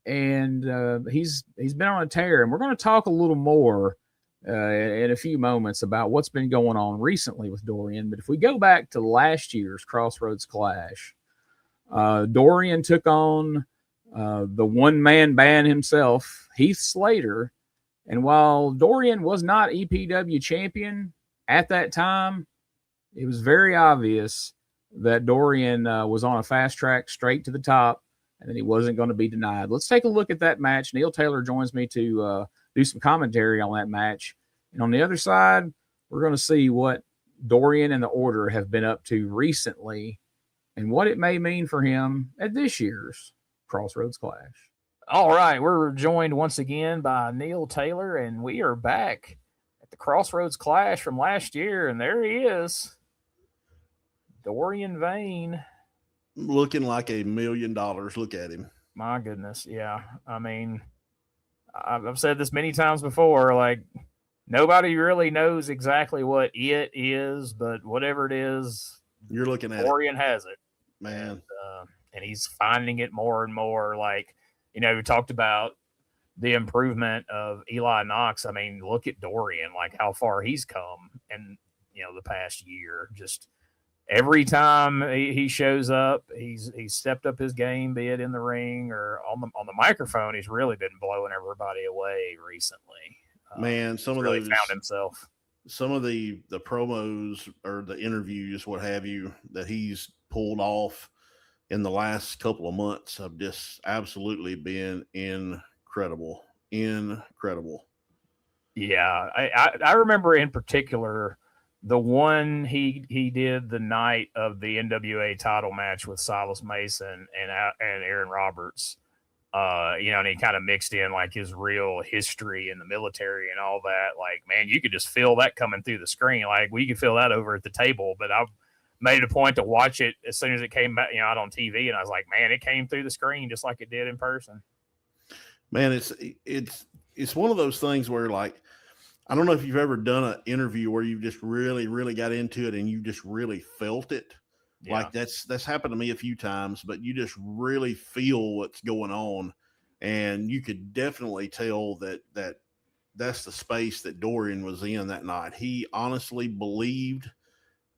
And he's been on a tear. And we're going to talk a little more in a few moments about what's been going on recently with Dorian. But if we go back to last year's Crossroads Clash, Dorian took on the one-man band himself, Heath Slater. And while Dorian was not EPW champion at that time, it was very obvious that Dorian was on a fast track straight to the top and that he wasn't going to be denied. Let's take a look at that match. Neil Taylor joins me to do some commentary on that match. And on the other side, we're going to see what Dorian and the Order have been up to recently and what it may mean for him at this year's Crossroads Clash. All right, we're joined once again by Neil Taylor, and we are back at the Crossroads Clash from last year, and there he is, Dorian Vane. Looking like $1 million. Look at him. My goodness, yeah. I've said this many times before. Like, nobody really knows exactly what it is, but whatever it is, you're looking at Dorian has it, man. and he's finding it more and more. Like, we talked about the improvement of Eli Knox. I mean, look at Dorian, like how far he's come in, the past year. Just every time he shows up, he's stepped up his game, be it in the ring or on the microphone. He's really been blowing everybody away recently. Man, some of really those found himself. Some of the promos or the interviews, what have you, that he's pulled off in the last couple of months have just absolutely been incredible. Yeah, I remember in particular the one he did the night of the NWA title match with Silas Mason and Aaron Roberts. And he kind of mixed in like his real history in the military and all that. Like, man, you could just feel that coming through the screen. Like, we could feel that over at the table, but I made it a point to watch it as soon as it came back, out on TV. And I was like, man, it came through the screen just like it did in person. Man, it's one of those things where, like, I don't know if you've ever done an interview where you just really, really got into it and you just really felt it. Yeah. Like that's happened to me a few times, but you just really feel what's going on, and you could definitely tell that's the space that Dorian was in that night. He honestly believed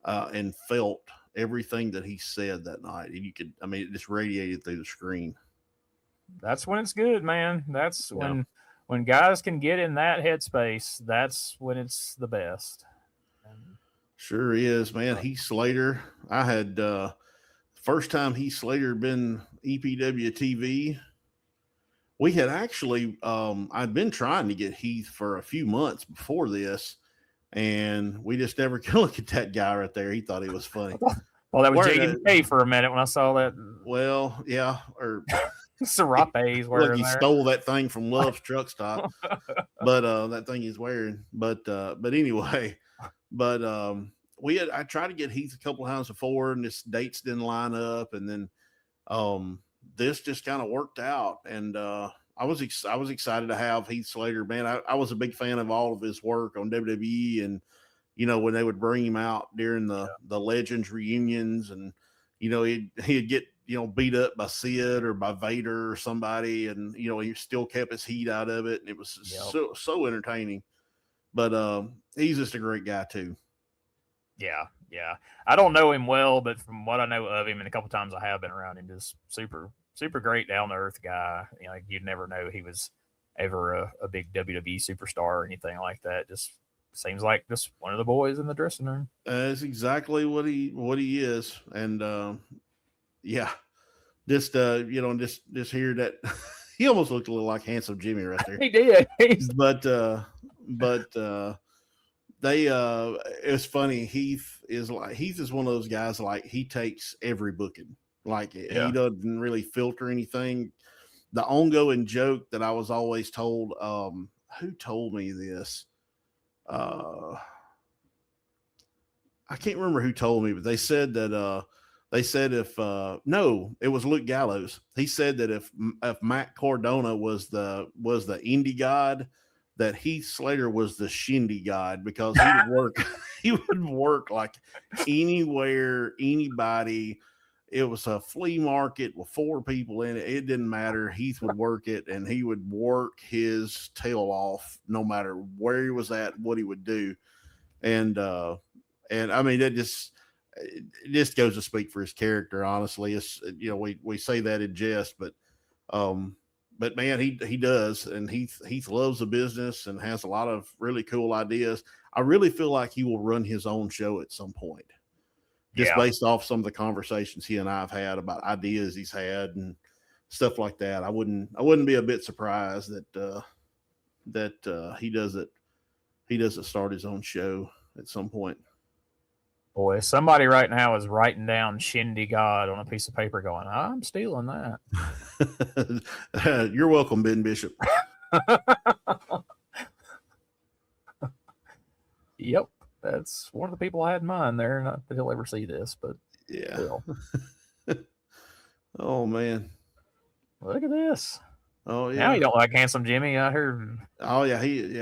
and felt everything that he said that night, and it just radiated through the screen. That's when it's good, man. That's when guys can get in that headspace. That's when it's the best. Sure is, man. Heath Slater. I had first time Heath Slater been EPW TV. We had actually I'd been trying to get Heath for a few months before this, and we just never could look at that guy right there. He thought he was funny. Well, that was J.D.K. for a minute when I saw that. Well, yeah, or Serapes wearing. Look, he stole that thing from Love's truck stop, but that thing he's wearing. But anyway. But I tried to get Heath a couple of times before, and this dates didn't line up, and then this just kind of worked out, and I was excited to have Heath Slater. Man, I was a big fan of all of his work on WWE, and when they would bring him out during the Legends reunions, and he'd get beat up by Sid or by Vader or somebody, and he still kept his heat out of it, and it was so entertaining. But he's just a great guy too. Yeah. I don't know him well, but from what I know of him and a couple times I have been around him, just super, super great, down to earth guy. Like, you'd never know he was ever a big WWE superstar or anything like that. Just seems like just one of the boys in the dressing room. That's exactly what he is, and just just hear that. He almost looked a little like Handsome Jimmy right there. He did. But it's funny. Heath is one of those guys, like, he takes every booking. Like, he doesn't really filter anything. The ongoing joke that I was always told, who told me this? I can't remember who told me, but they said that it was Luke Gallows. He said that if Matt Cardona was the indie god, that Heath Slater was the shindy god, because he would work like anywhere, anybody. It was a flea market with 4 people in it. It didn't matter. Heath would work it, and he would work his tail off no matter where he was at, what he would do. And I mean, it just goes to speak for his character. Honestly, it's, we say that in jest, but man, he does, and Heath loves the business and has a lot of really cool ideas. I really feel like he will run his own show at some point, just based off some of the conversations he and I have had about ideas he's had and stuff like that. I wouldn't be a bit surprised that he doesn't start his own show at some point. Boy, somebody right now is writing down Shindy God on a piece of paper going, I'm stealing that. You're welcome, Ben Bishop. Yep. That's one of the people I had in mind there. Not that he'll ever see this, but yeah. Oh, man. Look at this. Oh yeah. Now you don't like Handsome Jimmy, I heard. Oh yeah, he.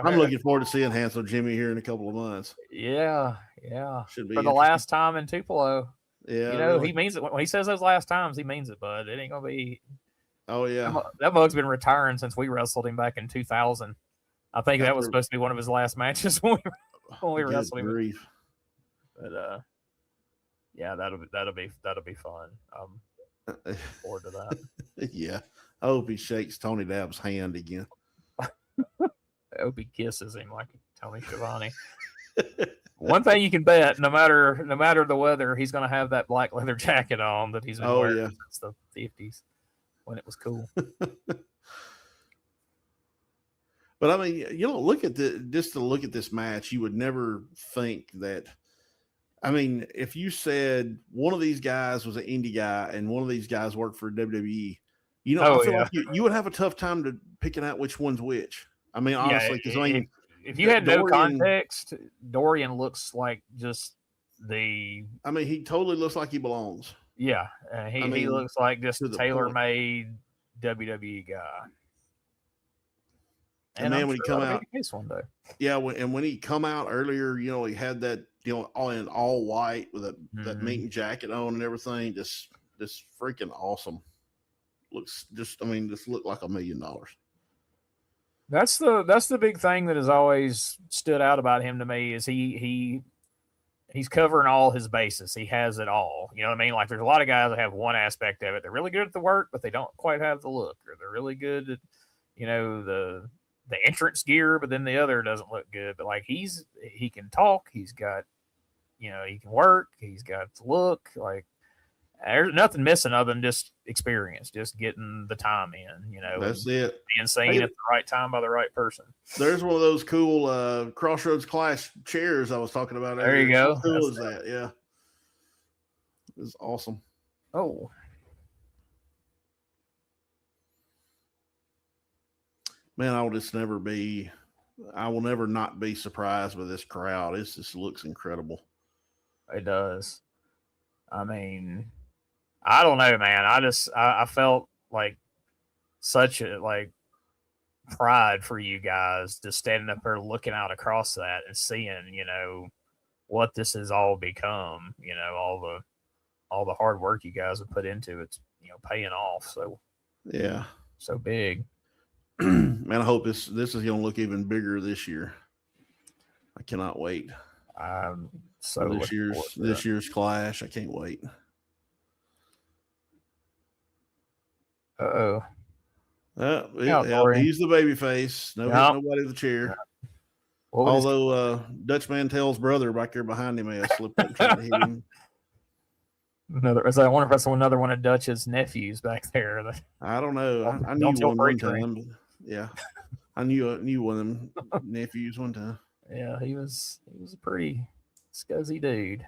I'm looking forward to seeing Handsome Jimmy here in a couple of months. Yeah. Should be For the last time in Tupelo. Yeah, You know, really. he means it. When he says those last times, he means it, bud. It ain't going to be. Oh, yeah. That mug's been retiring since we wrestled him back in 2000. I think that was supposed to be one of his last matches when we wrestled him. Grief. But yeah, that'll be fun. Looking forward to that. Yeah. I hope he shakes Tony Dabb's hand again. I hope he kisses him like Tony Schiavone. One thing you can bet, no matter the weather, he's going to have that black leather jacket on that he's been wearing since the 50s when it was cool. But I mean, you know, look at this match, you would never think that. I mean, if you said one of these guys was an indie guy and one of these guys worked for WWE, you know, I feel like you would have a tough time to picking out which one's which. I mean, honestly, because I mean, if you had no context, Dorian looks like just the. I mean, he totally looks like he belongs. Yeah, he looks like just a tailor-made WWE guy. And man, when he come out, one day. Yeah, when he come out earlier, you know, he had that, you know, all white with that meeting jacket on and everything, just freaking awesome. Looks just looked like $1 million. That's the big thing that has always stood out about him to me is he's covering all his bases. He has it all. You know what I mean? Like there's a lot of guys that have one aspect of it. They're really good at the work, but they don't quite have the look, or they're really good at, you know, the entrance gear, but then the other doesn't look good. But like he can talk, he's got, you know, he can work, he's got the look. Like there's nothing missing other than just experience, just getting the time in, you know. That's it. Being seen at the right time by the right person. There's one of those cool Crossroads Clash chairs I was talking about. There you go. How cool is that? Yeah. It's awesome. Oh. Man, I will never not be surprised by this crowd. It just looks incredible. It does. I mean, I don't know, man. I felt like such a pride for you guys just standing up there looking out across that and seeing, you know, what this has all become, you know, all the hard work you guys have put into it's, you know, paying off. So yeah. So big. Man, I hope this is going to look even bigger this year. I cannot wait. So this year's Clash, I can't wait. Uh-oh. He's the baby face. Nobody in the chair. Although Dutch Mantel's brother back there behind him may have slipped up trying to hit him. I wonder if that's another one of Dutch's nephews back there. I don't know. I knew one time. Yeah, I knew one of them nephews one time. Yeah, he was a pretty scuzzy dude.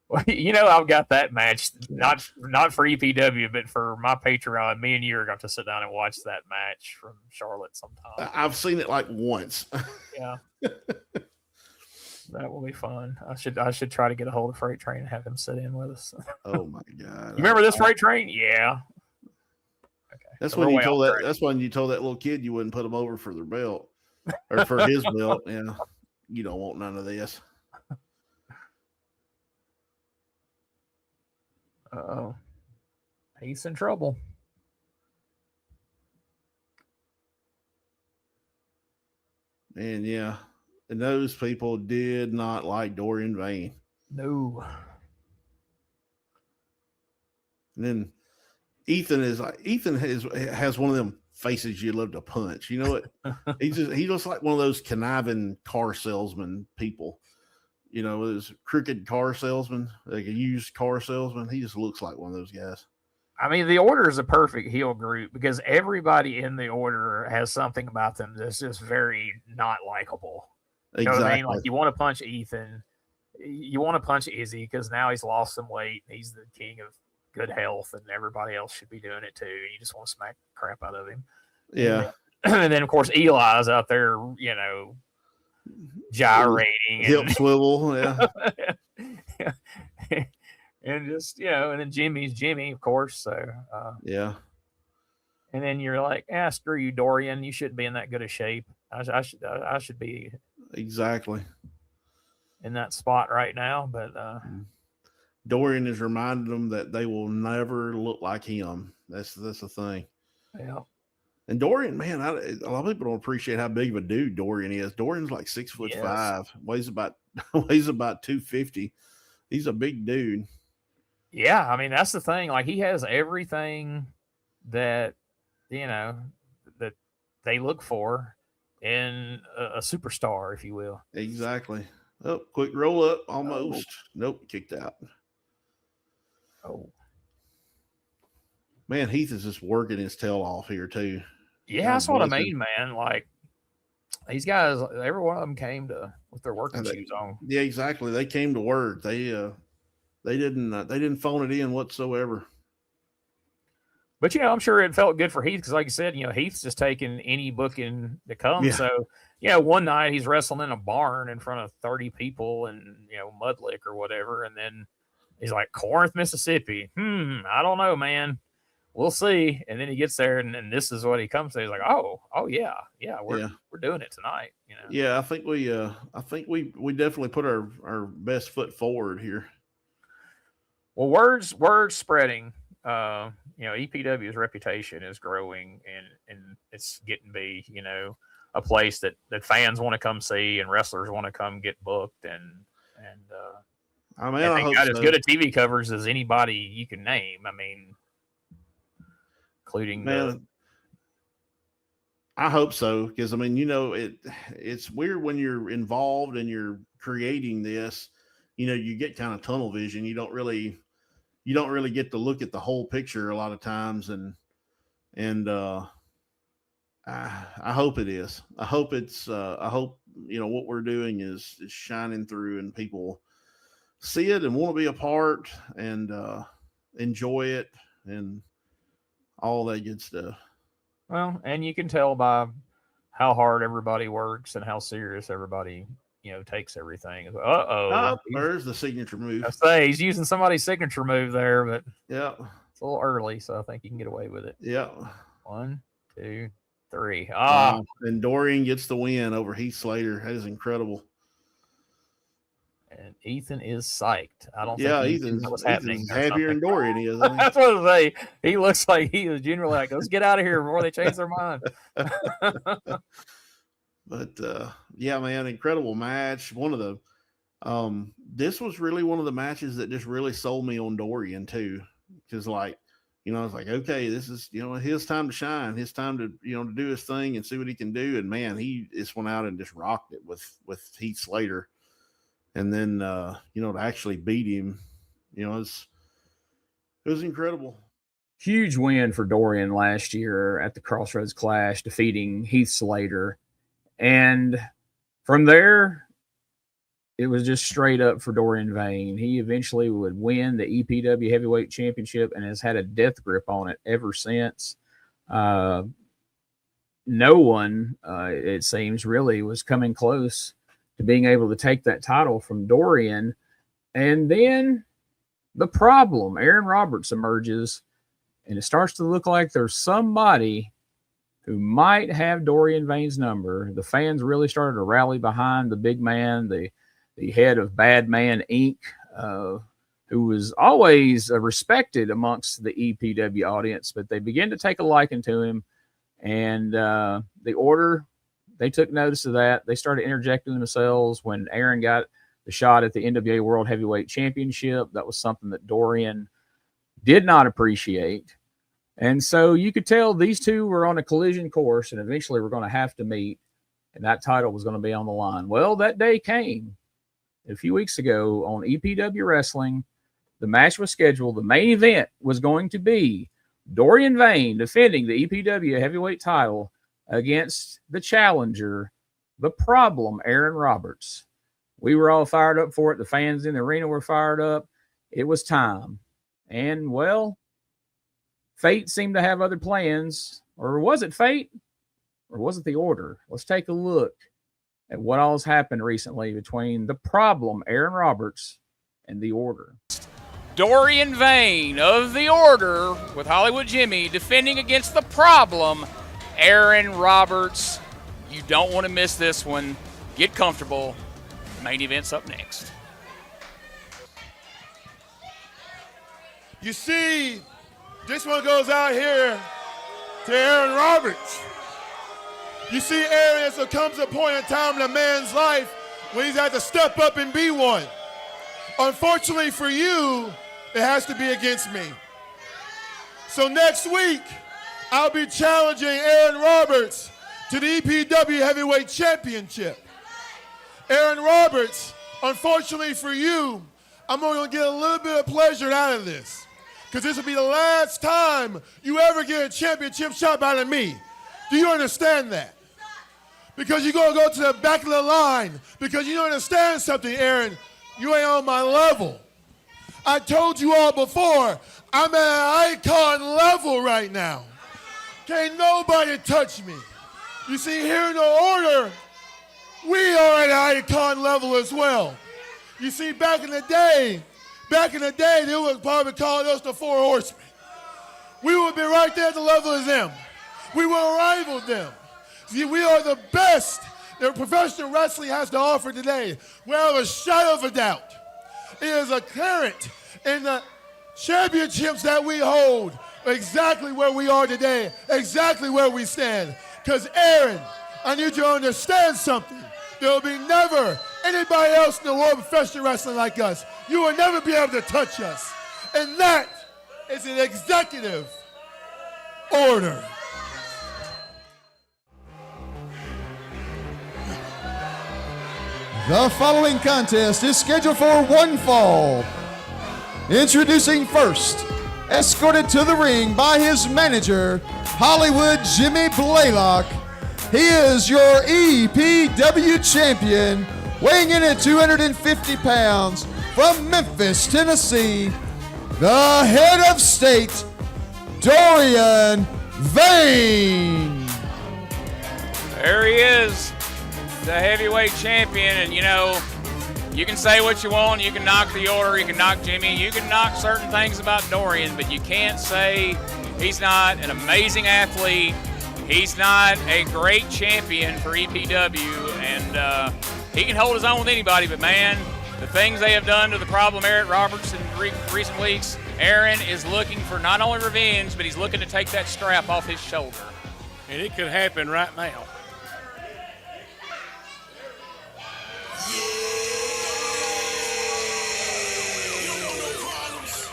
Well, you know, I've got that match not for EPW, but for my Patreon. Me and you are going to sit down and watch that match from Charlotte sometime. I've seen it like once. Yeah. That will be fun. I should try to get a hold of Freight Train and have him sit in with us. Oh my God! You remember this Freight Train? Yeah. Okay. That's when you told that. That's when you told that little kid you wouldn't put him over for their belt or for his belt. Yeah, you don't want none of this. Uh-oh. He's in trouble. And yeah. And those people did not like Dorian Vane. No. And then Ethan has one of them faces you love to punch. You know what? he looks like one of those conniving car salesman people. You know, those crooked car salesman, like a used car salesman. He just looks like one of those guys. I mean, the Order is a perfect heel group because everybody in the Order has something about them that's just very not likable. You know what I mean? Like you want to punch Ethan, you want to punch Izzy because now he's lost some weight. And he's the king of good health, and everybody else should be doing it too. And you just want to smack the crap out of him. Yeah. And then of course Eli's out there, you know, gyrating, hip and swivel, yeah. and just, and then Jimmy's Jimmy, of course. So yeah. And then you're like, screw you, Dorian. You shouldn't be in that good a shape. I should be exactly in that spot right now. But Dorian is reminding them that they will never look like him. That's the thing. Yeah. And Dorian, man, a lot of people don't appreciate how big of a dude Dorian is. Dorian's like 6'5", weighs about 250. He's a big dude. Yeah, I mean, that's the thing. Like, he has everything that that they look for in a superstar, if you will. Exactly. Oh, quick roll up, almost. Oh. Nope, kicked out. Oh. Man, Heath is just working his tail off here too. Yeah, that's what I mean, man. Like, these guys, every one of them came with their working shoes on. Yeah, exactly. They came to work. They didn't phone it in whatsoever. But I'm sure it felt good for Heath because, like you said, Heath's just taking any booking that comes. Yeah. So, one night he's wrestling in a barn in front of 30 people and Mudlick or whatever, and then he's like, Corinth, Mississippi. I don't know, man. We'll see. And then he gets there, and this is what he comes to. He's like, oh yeah, we're doing it tonight. Yeah, I think we definitely put our best foot forward here. Well, words spreading. EPW's reputation is growing, and it's getting to be, a place that fans want to come see and wrestlers want to come get booked, and I mean, I hope got as good a TV coverage as anybody you can name. I mean, including I hope so, because I mean, it's weird when you're involved and you're creating this. You get kind of tunnel vision. You don't really get to look at the whole picture a lot of times, and I hope it is. I hope what we're doing is shining through, and people see it and want to be a part and enjoy it and all that good stuff. Well, and you can tell by how hard everybody works and how serious everybody takes everything. There's the signature move. I say he's using somebody's signature move there, but yeah, it's a little early, so I think you can get away with it. Yeah. 1, 2, 3. And Dorian gets the win over Heath Slater. That is incredible. And Ethan is psyched. I don't think Ethan's what's happening. Happier than Dorian is. That's what I say. He looks like he was genuinely like, let's get out of here before they change their mind. But yeah, man, incredible match. One of the this was really one of the matches that just really sold me on Dorian too. Because I was like, okay, this is his time to shine, his time to to do his thing and see what he can do. And man, he just went out and just rocked it with Heath Slater. And then to actually beat him, it was incredible. Huge win for Dorian last year at the Crossroads Clash, defeating Heath Slater. And from there, it was just straight up for Dorian Vane. He eventually would win the EPW Heavyweight Championship and has had a death grip on it ever since. No one, it seems, really was coming close to being able to take that title from Dorian. And then the problem, Aaron Roberts emerges, and it starts to look like there's somebody who might have Dorian Vane's number. The fans really started to rally behind the big man, the head of Bad Man Inc., who was always respected amongst the EPW audience, but they began to take a liking to him. And the Order, they took notice of that. They started interjecting themselves when Aaron got the shot at the NWA World Heavyweight Championship. That was something that Dorian did not appreciate. And so you could tell these two were on a collision course, and eventually we're going to have to meet, and that title was going to be on the line. Well, that day came a few weeks ago on EPW Wrestling. The match was scheduled. The main event was going to be Dorian Vane defending the EPW heavyweight title against the challenger, the Problem, Aaron Roberts. We were all fired up for it. The fans in the arena were fired up. It was time. And, well, fate seemed to have other plans. Or was it fate? Or was it the Order? Let's take a look at what all has happened recently between the problem, Aaron Roberts, and the Order. Dorian Vane of the Order with Hollywood Jimmy defending against the problem, Aaron Roberts. You don't want to miss this one. Get comfortable. Main event's up next. You see, this one goes out here to Aaron Roberts. You see, Aaron, there comes a point in time in a man's life when he's had to step up and be one. Unfortunately for you, it has to be against me. So next week, I'll be challenging Aaron Roberts to the EPW Heavyweight Championship. Aaron Roberts, unfortunately for you, I'm only going to get a little bit of pleasure out of this, because this will be the last time you ever get a championship shot out of me. Do you understand that? Because you're going to go to the back of the line, because you don't understand something, Aaron. You ain't on my level. I told you all before, I'm at an icon level right now. Can't nobody touch me. You see, here in the Order, we are at an icon level as well. You see, back in the day, they would probably call us the Four Horsemen. We would be right there at the level of them. We will rival them. See, we are the best that professional wrestling has to offer today. Without a shadow of a doubt. It is apparent in the championships that we hold exactly where we are today, exactly where we stand. Because, Aaron, I need you to understand something. There will be never anybody else in the world of professional wrestling like us. You will never be able to touch us. And that is an executive order. The following contest is scheduled for one fall. Introducing first, escorted to the ring by his manager, Hollywood Jimmy Blaylock. He is your EPW champion, weighing in at 250 pounds from Memphis, Tennessee, the head of state, Dorian Vane. There he is, the heavyweight champion, and you know, you can say what you want, you can knock the Order, you can knock Jimmy, you can knock certain things about Dorian, but you can't say he's not an amazing athlete, he's not a great champion for EPW, and he can hold his own with anybody, but man, the things they have done to the problem Aaron Roberts in recent weeks, Aaron is looking for not only revenge, but he's looking to take that strap off his shoulder. And it could happen right now.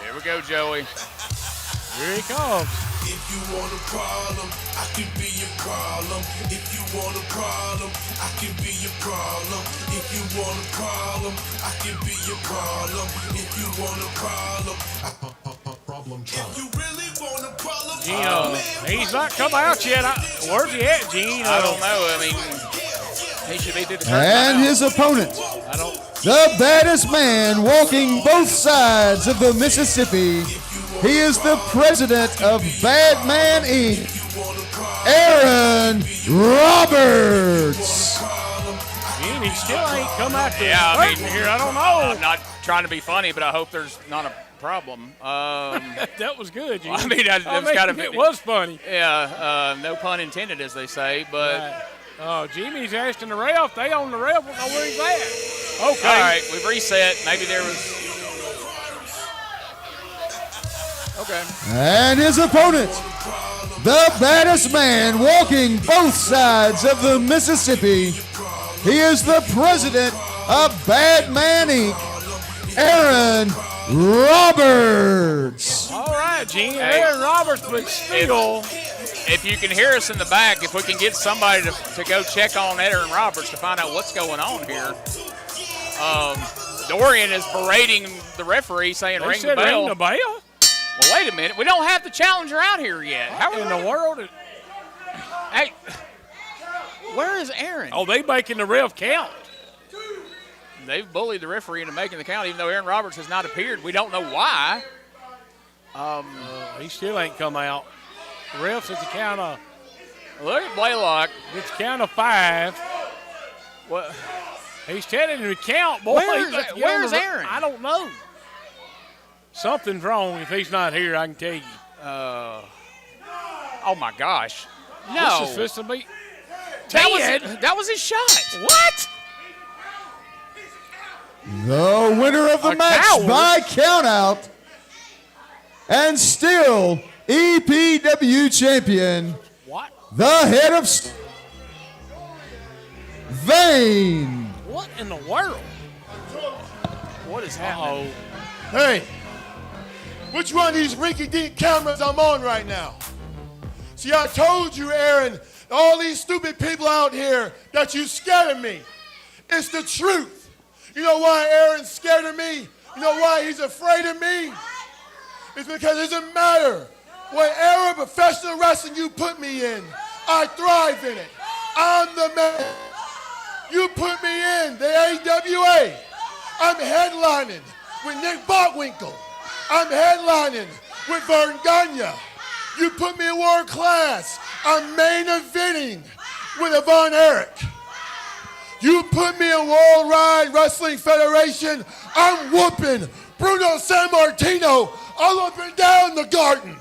Here we go, Joey. Here he comes. If you want a problem, I can be your problem. If you want a problem, I can be your problem. If you want a problem, I can be your problem. If you want a problem, problem. If you really want a problem, Gino, he's not come out yet. Where's he at, Gene? I don't know. I mean, he should be through the curtain. And his opponent, the baddest man walking both sides of the Mississippi. He is the president of Bad Man Inc., Aaron Roberts. Gene, he still ain't come out there. Yeah, I mean, here. I don't know. I'm not trying to be funny, but I hope there's not a problem. That was good, Gene. I mean, that was kind of, it was funny. Yeah, no pun intended, as they say, but. Right. Oh, Jimmy's asking the ref. They on the ref. Don't know where he's at. Okay. All right, we've reset. Maybe there was. Okay. And his opponent, the baddest man walking both sides of the Mississippi. He is the president of Bad Man Inc., Aaron Roberts. All right, Gene. Aaron Roberts, but still. If you can hear us in the back, if we can get somebody to go check on Aaron Roberts to find out what's going on here. Dorian is berating the referee, saying ring the bell. Ring the bell? Well, wait a minute. We don't have the challenger out here yet. How in the world? Hey, where is Aaron? Oh, they making the ref count. They've bullied the referee into making the count, even though Aaron Roberts has not appeared. We don't know why. He still ain't come out. The refs at the count of. Look at Blaylock. It's count of 5. Well, he's telling him to count, boy. Where's Aaron? I don't know. Something's wrong if he's not here, I can tell you. Oh, my gosh. No. This is supposed to be That was his shot. What? The winner of the match by countout, and still EPW champion, what? The head of Vane. What in the world? What is happening? Hey, which one of these rinky-dink cameras I'm on right now? See, I told you, Aaron, all these stupid people out here that you scared of me. It's the truth. You know why Aaron's scared of me? You know why he's afraid of me? It's because it doesn't matter what era of professional wrestling you put me in. I thrive in it. I'm the man. You put me in the AWA. I'm headlining with Nick Botwinkle. I'm headlining with Vern Gagne. You put me in world class. I'm main eventing with Yvonne Eric. You put me in Worldwide Wrestling Federation. I'm whooping Bruno Sammartino all up and down the garden.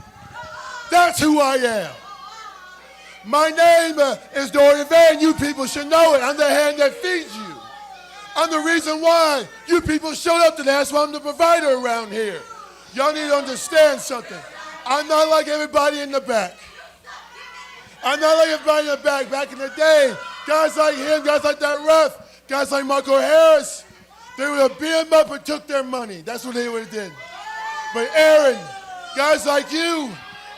That's who I am. My name is Dorian Vane. You people should know it. I'm the hand that feeds you. I'm the reason why you people showed up today. That's why I'm the provider around here. Y'all need to understand something. I'm not like everybody in the back. I'm not like everybody in the back. Back in the day, guys like him, guys like that ref, guys like Michael Harris, they would have beat him up and took their money. That's what they would have did. But Aaron, guys like you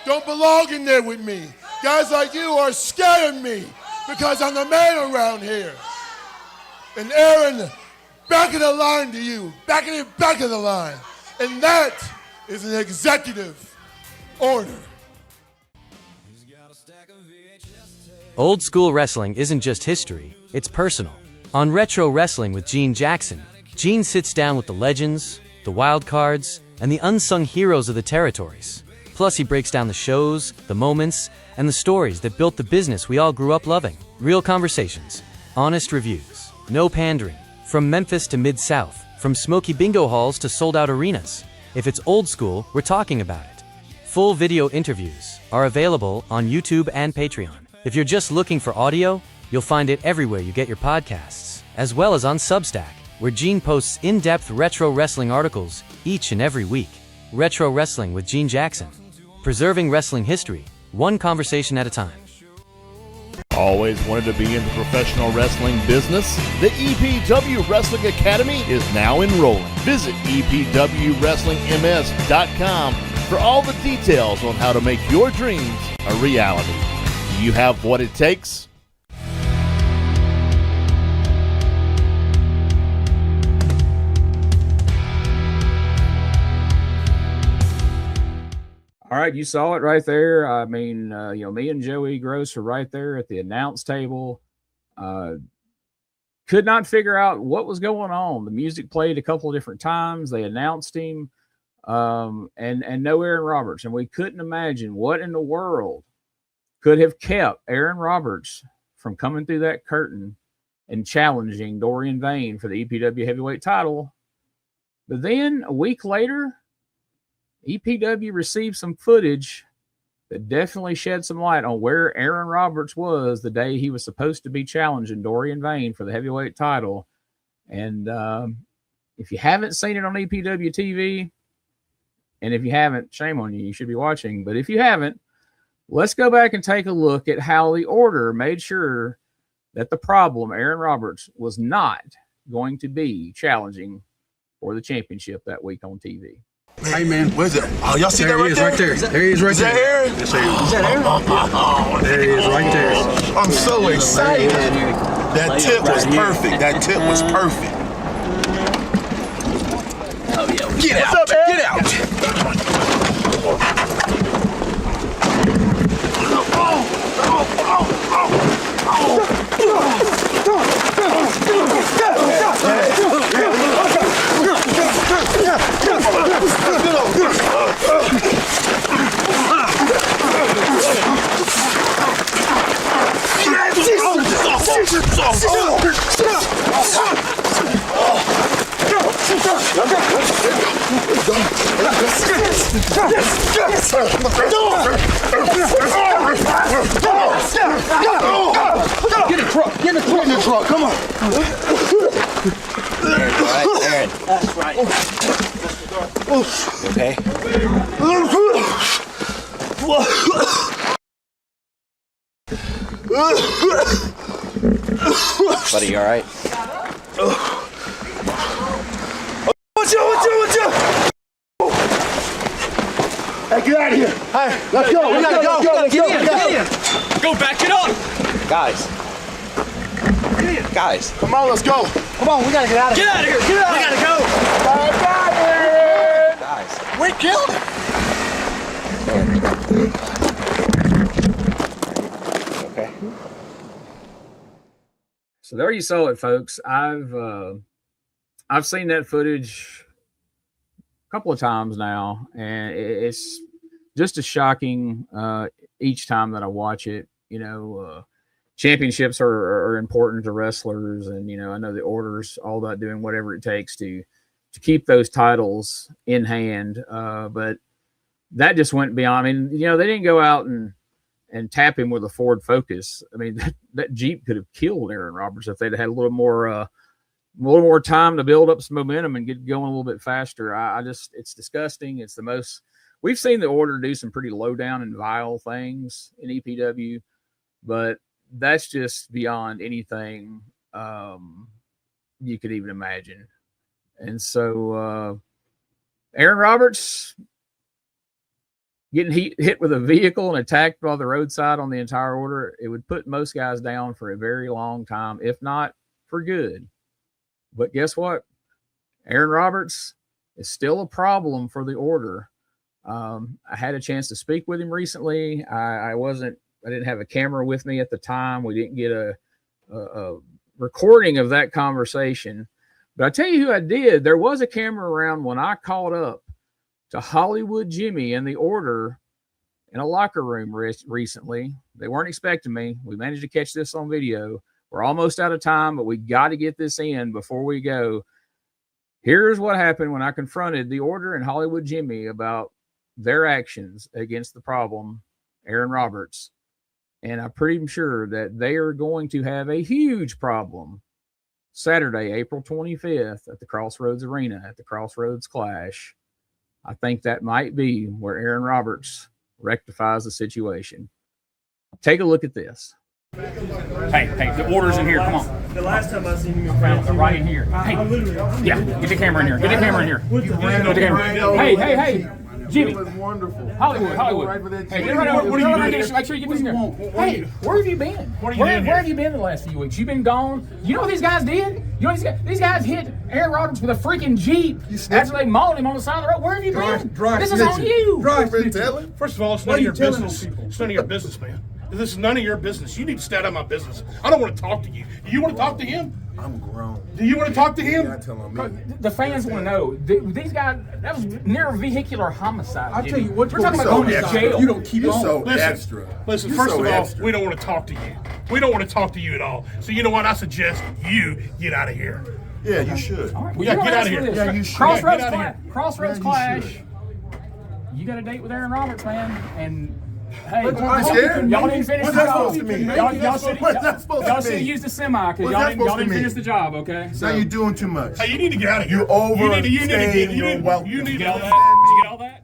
don't belong in there with me. Guys like you are scared of me because I'm the man around here. And Aaron, back of the line to you, back of the line. And that is an executive order. Old school wrestling isn't just history, it's personal. On Retro Wrestling with Gene Jackson, Gene sits down with the legends, the wild cards, and the unsung heroes of the territories. Plus, he breaks down the shows, the moments, and the stories that built the business we all grew up loving. Real conversations, honest reviews, no pandering. From Memphis to Mid-South, from smoky bingo halls to sold-out arenas. If it's old school, we're talking about it. Full video interviews are available on YouTube and Patreon. If you're just looking for audio, you'll find it everywhere you get your podcasts, as well as on Substack, where Gene posts in-depth retro wrestling articles each and every week. Retro Wrestling with Gene Jackson. Preserving wrestling history, one conversation at a time. Always wanted to be in the professional wrestling business? The EPW Wrestling Academy is now enrolling. Visit EPWWrestlingMS.com for all the details on how to make your dreams a reality. Do you have what it takes? All right, you saw it right there. I mean, me and Joey Gross are right there at the announce table. Could not figure out what was going on. The music played a couple of different times. They announced him, and no Aaron Roberts. And we couldn't imagine what in the world could have kept Aaron Roberts from coming through that curtain and challenging Dorian Vane for the EPW heavyweight title. But then a week later, EPW received some footage that definitely shed some light on where Aaron Roberts was the day he was supposed to be challenging Dorian Vane for the heavyweight title. And if you haven't seen it on EPW TV, and if you haven't, shame on you, you should be watching. But if you haven't, let's go back and take a look at how the order made sure that the problem, Aaron Roberts, was not going to be challenging for the championship that week on TV. Hey man, where's it? Oh, y'all see there that right there? Right there. There he is right there. Aaron? Yes, sir. Is that Aaron? There he is right there. I'm so excited. That tip was perfect. That tip was perfect. Oh yeah. Get out. Get out. Get in the truck, come on. Aaron. That's right. Okay. Buddy, you all right? Watch out! Hey, get out of here! Hey, let's go! We gotta go! Get in! Go back it up! Guys. Guys. Come on, let's go! Come on, we gotta get out of here! Get out of here! Get out! We gotta go! Guys! We killed him! Okay. So there you saw it, folks. I've seen that footage a couple of times now, and it's just as shocking each time that I watch it. You know, championships are important to wrestlers, and you know, I know the order's all about doing whatever it takes to keep those titles in hand. But that just went beyond. I mean, you know, they didn't go out and tap him with a Ford Focus. I mean, that Jeep could have killed Aaron Roberts if they'd had a little more time to build up some momentum and get going a little bit faster. I just, it's disgusting. It's the most, we've seen the order do some pretty low down and vile things in EPW, but that's just beyond anything you could even imagine. And so Aaron Roberts getting hit with a vehicle and attacked by the roadside on the entire order, it would put most guys down for a very long time, if not for good. But guess what? Aaron Roberts is still a problem for the order. I had a chance to speak with him recently. I didn't have a camera with me at the time. We didn't get a recording of that conversation. But I tell you who I did. There was a camera around when I called up to Hollywood Jimmy and the order in a locker room recently. They weren't expecting me. We managed to catch this on video. We're almost out of time, but we got to get this in before we go. Here's what happened when I confronted the order and Hollywood Jimmy about their actions against the problem, Aaron Roberts. And I'm pretty sure that they are going to have a huge problem Saturday, April 25th at the Crossroads Arena at the Crossroads Clash. I think that might be where Aaron Roberts rectifies the situation. Take a look at this. Hey, the order's in here. Come on. The last time I seen him, Right in here. Hey, yeah, get the camera in here. Get the camera in here. Get the camera. Hey, Jimmy. It was wonderful. Hollywood. Hey, get right over. What are you doing? Make sure you get this in here. Hey, where have you been? Where have you been the last few weeks? You've been gone. You know what these guys did? You know these guys hit Aaron Roberts with a freaking Jeep after they mauled him on the side of the road. Where have you been? This is on you. First of all, it's none of your business. It's none of your business, man. This is none of your business. You need to stay out of my business. I don't want to talk to you. Do you want to talk to him? I'm grown. Do you want to talk to him? You're not telling me. The fans want to know. These guys, that was near vehicular homicide. I'll tell you what, we're talking about going to jail. You don't keep on. So extra. Listen, first of all, we don't want to talk to you. We don't want to talk to you at all. So you know what? I suggest you get out of here. Yeah, you should. All right, get out of here. Yeah, you should. Crossroads Clash. You got a date with Aaron Roberts, man, and. Hey, y'all didn't finish the job. Y'all should have used the semi because y'all didn't finish the job, okay? So now you're doing too much. Hey, you need to get out of here. You overstaying your welcome. Did you get all that?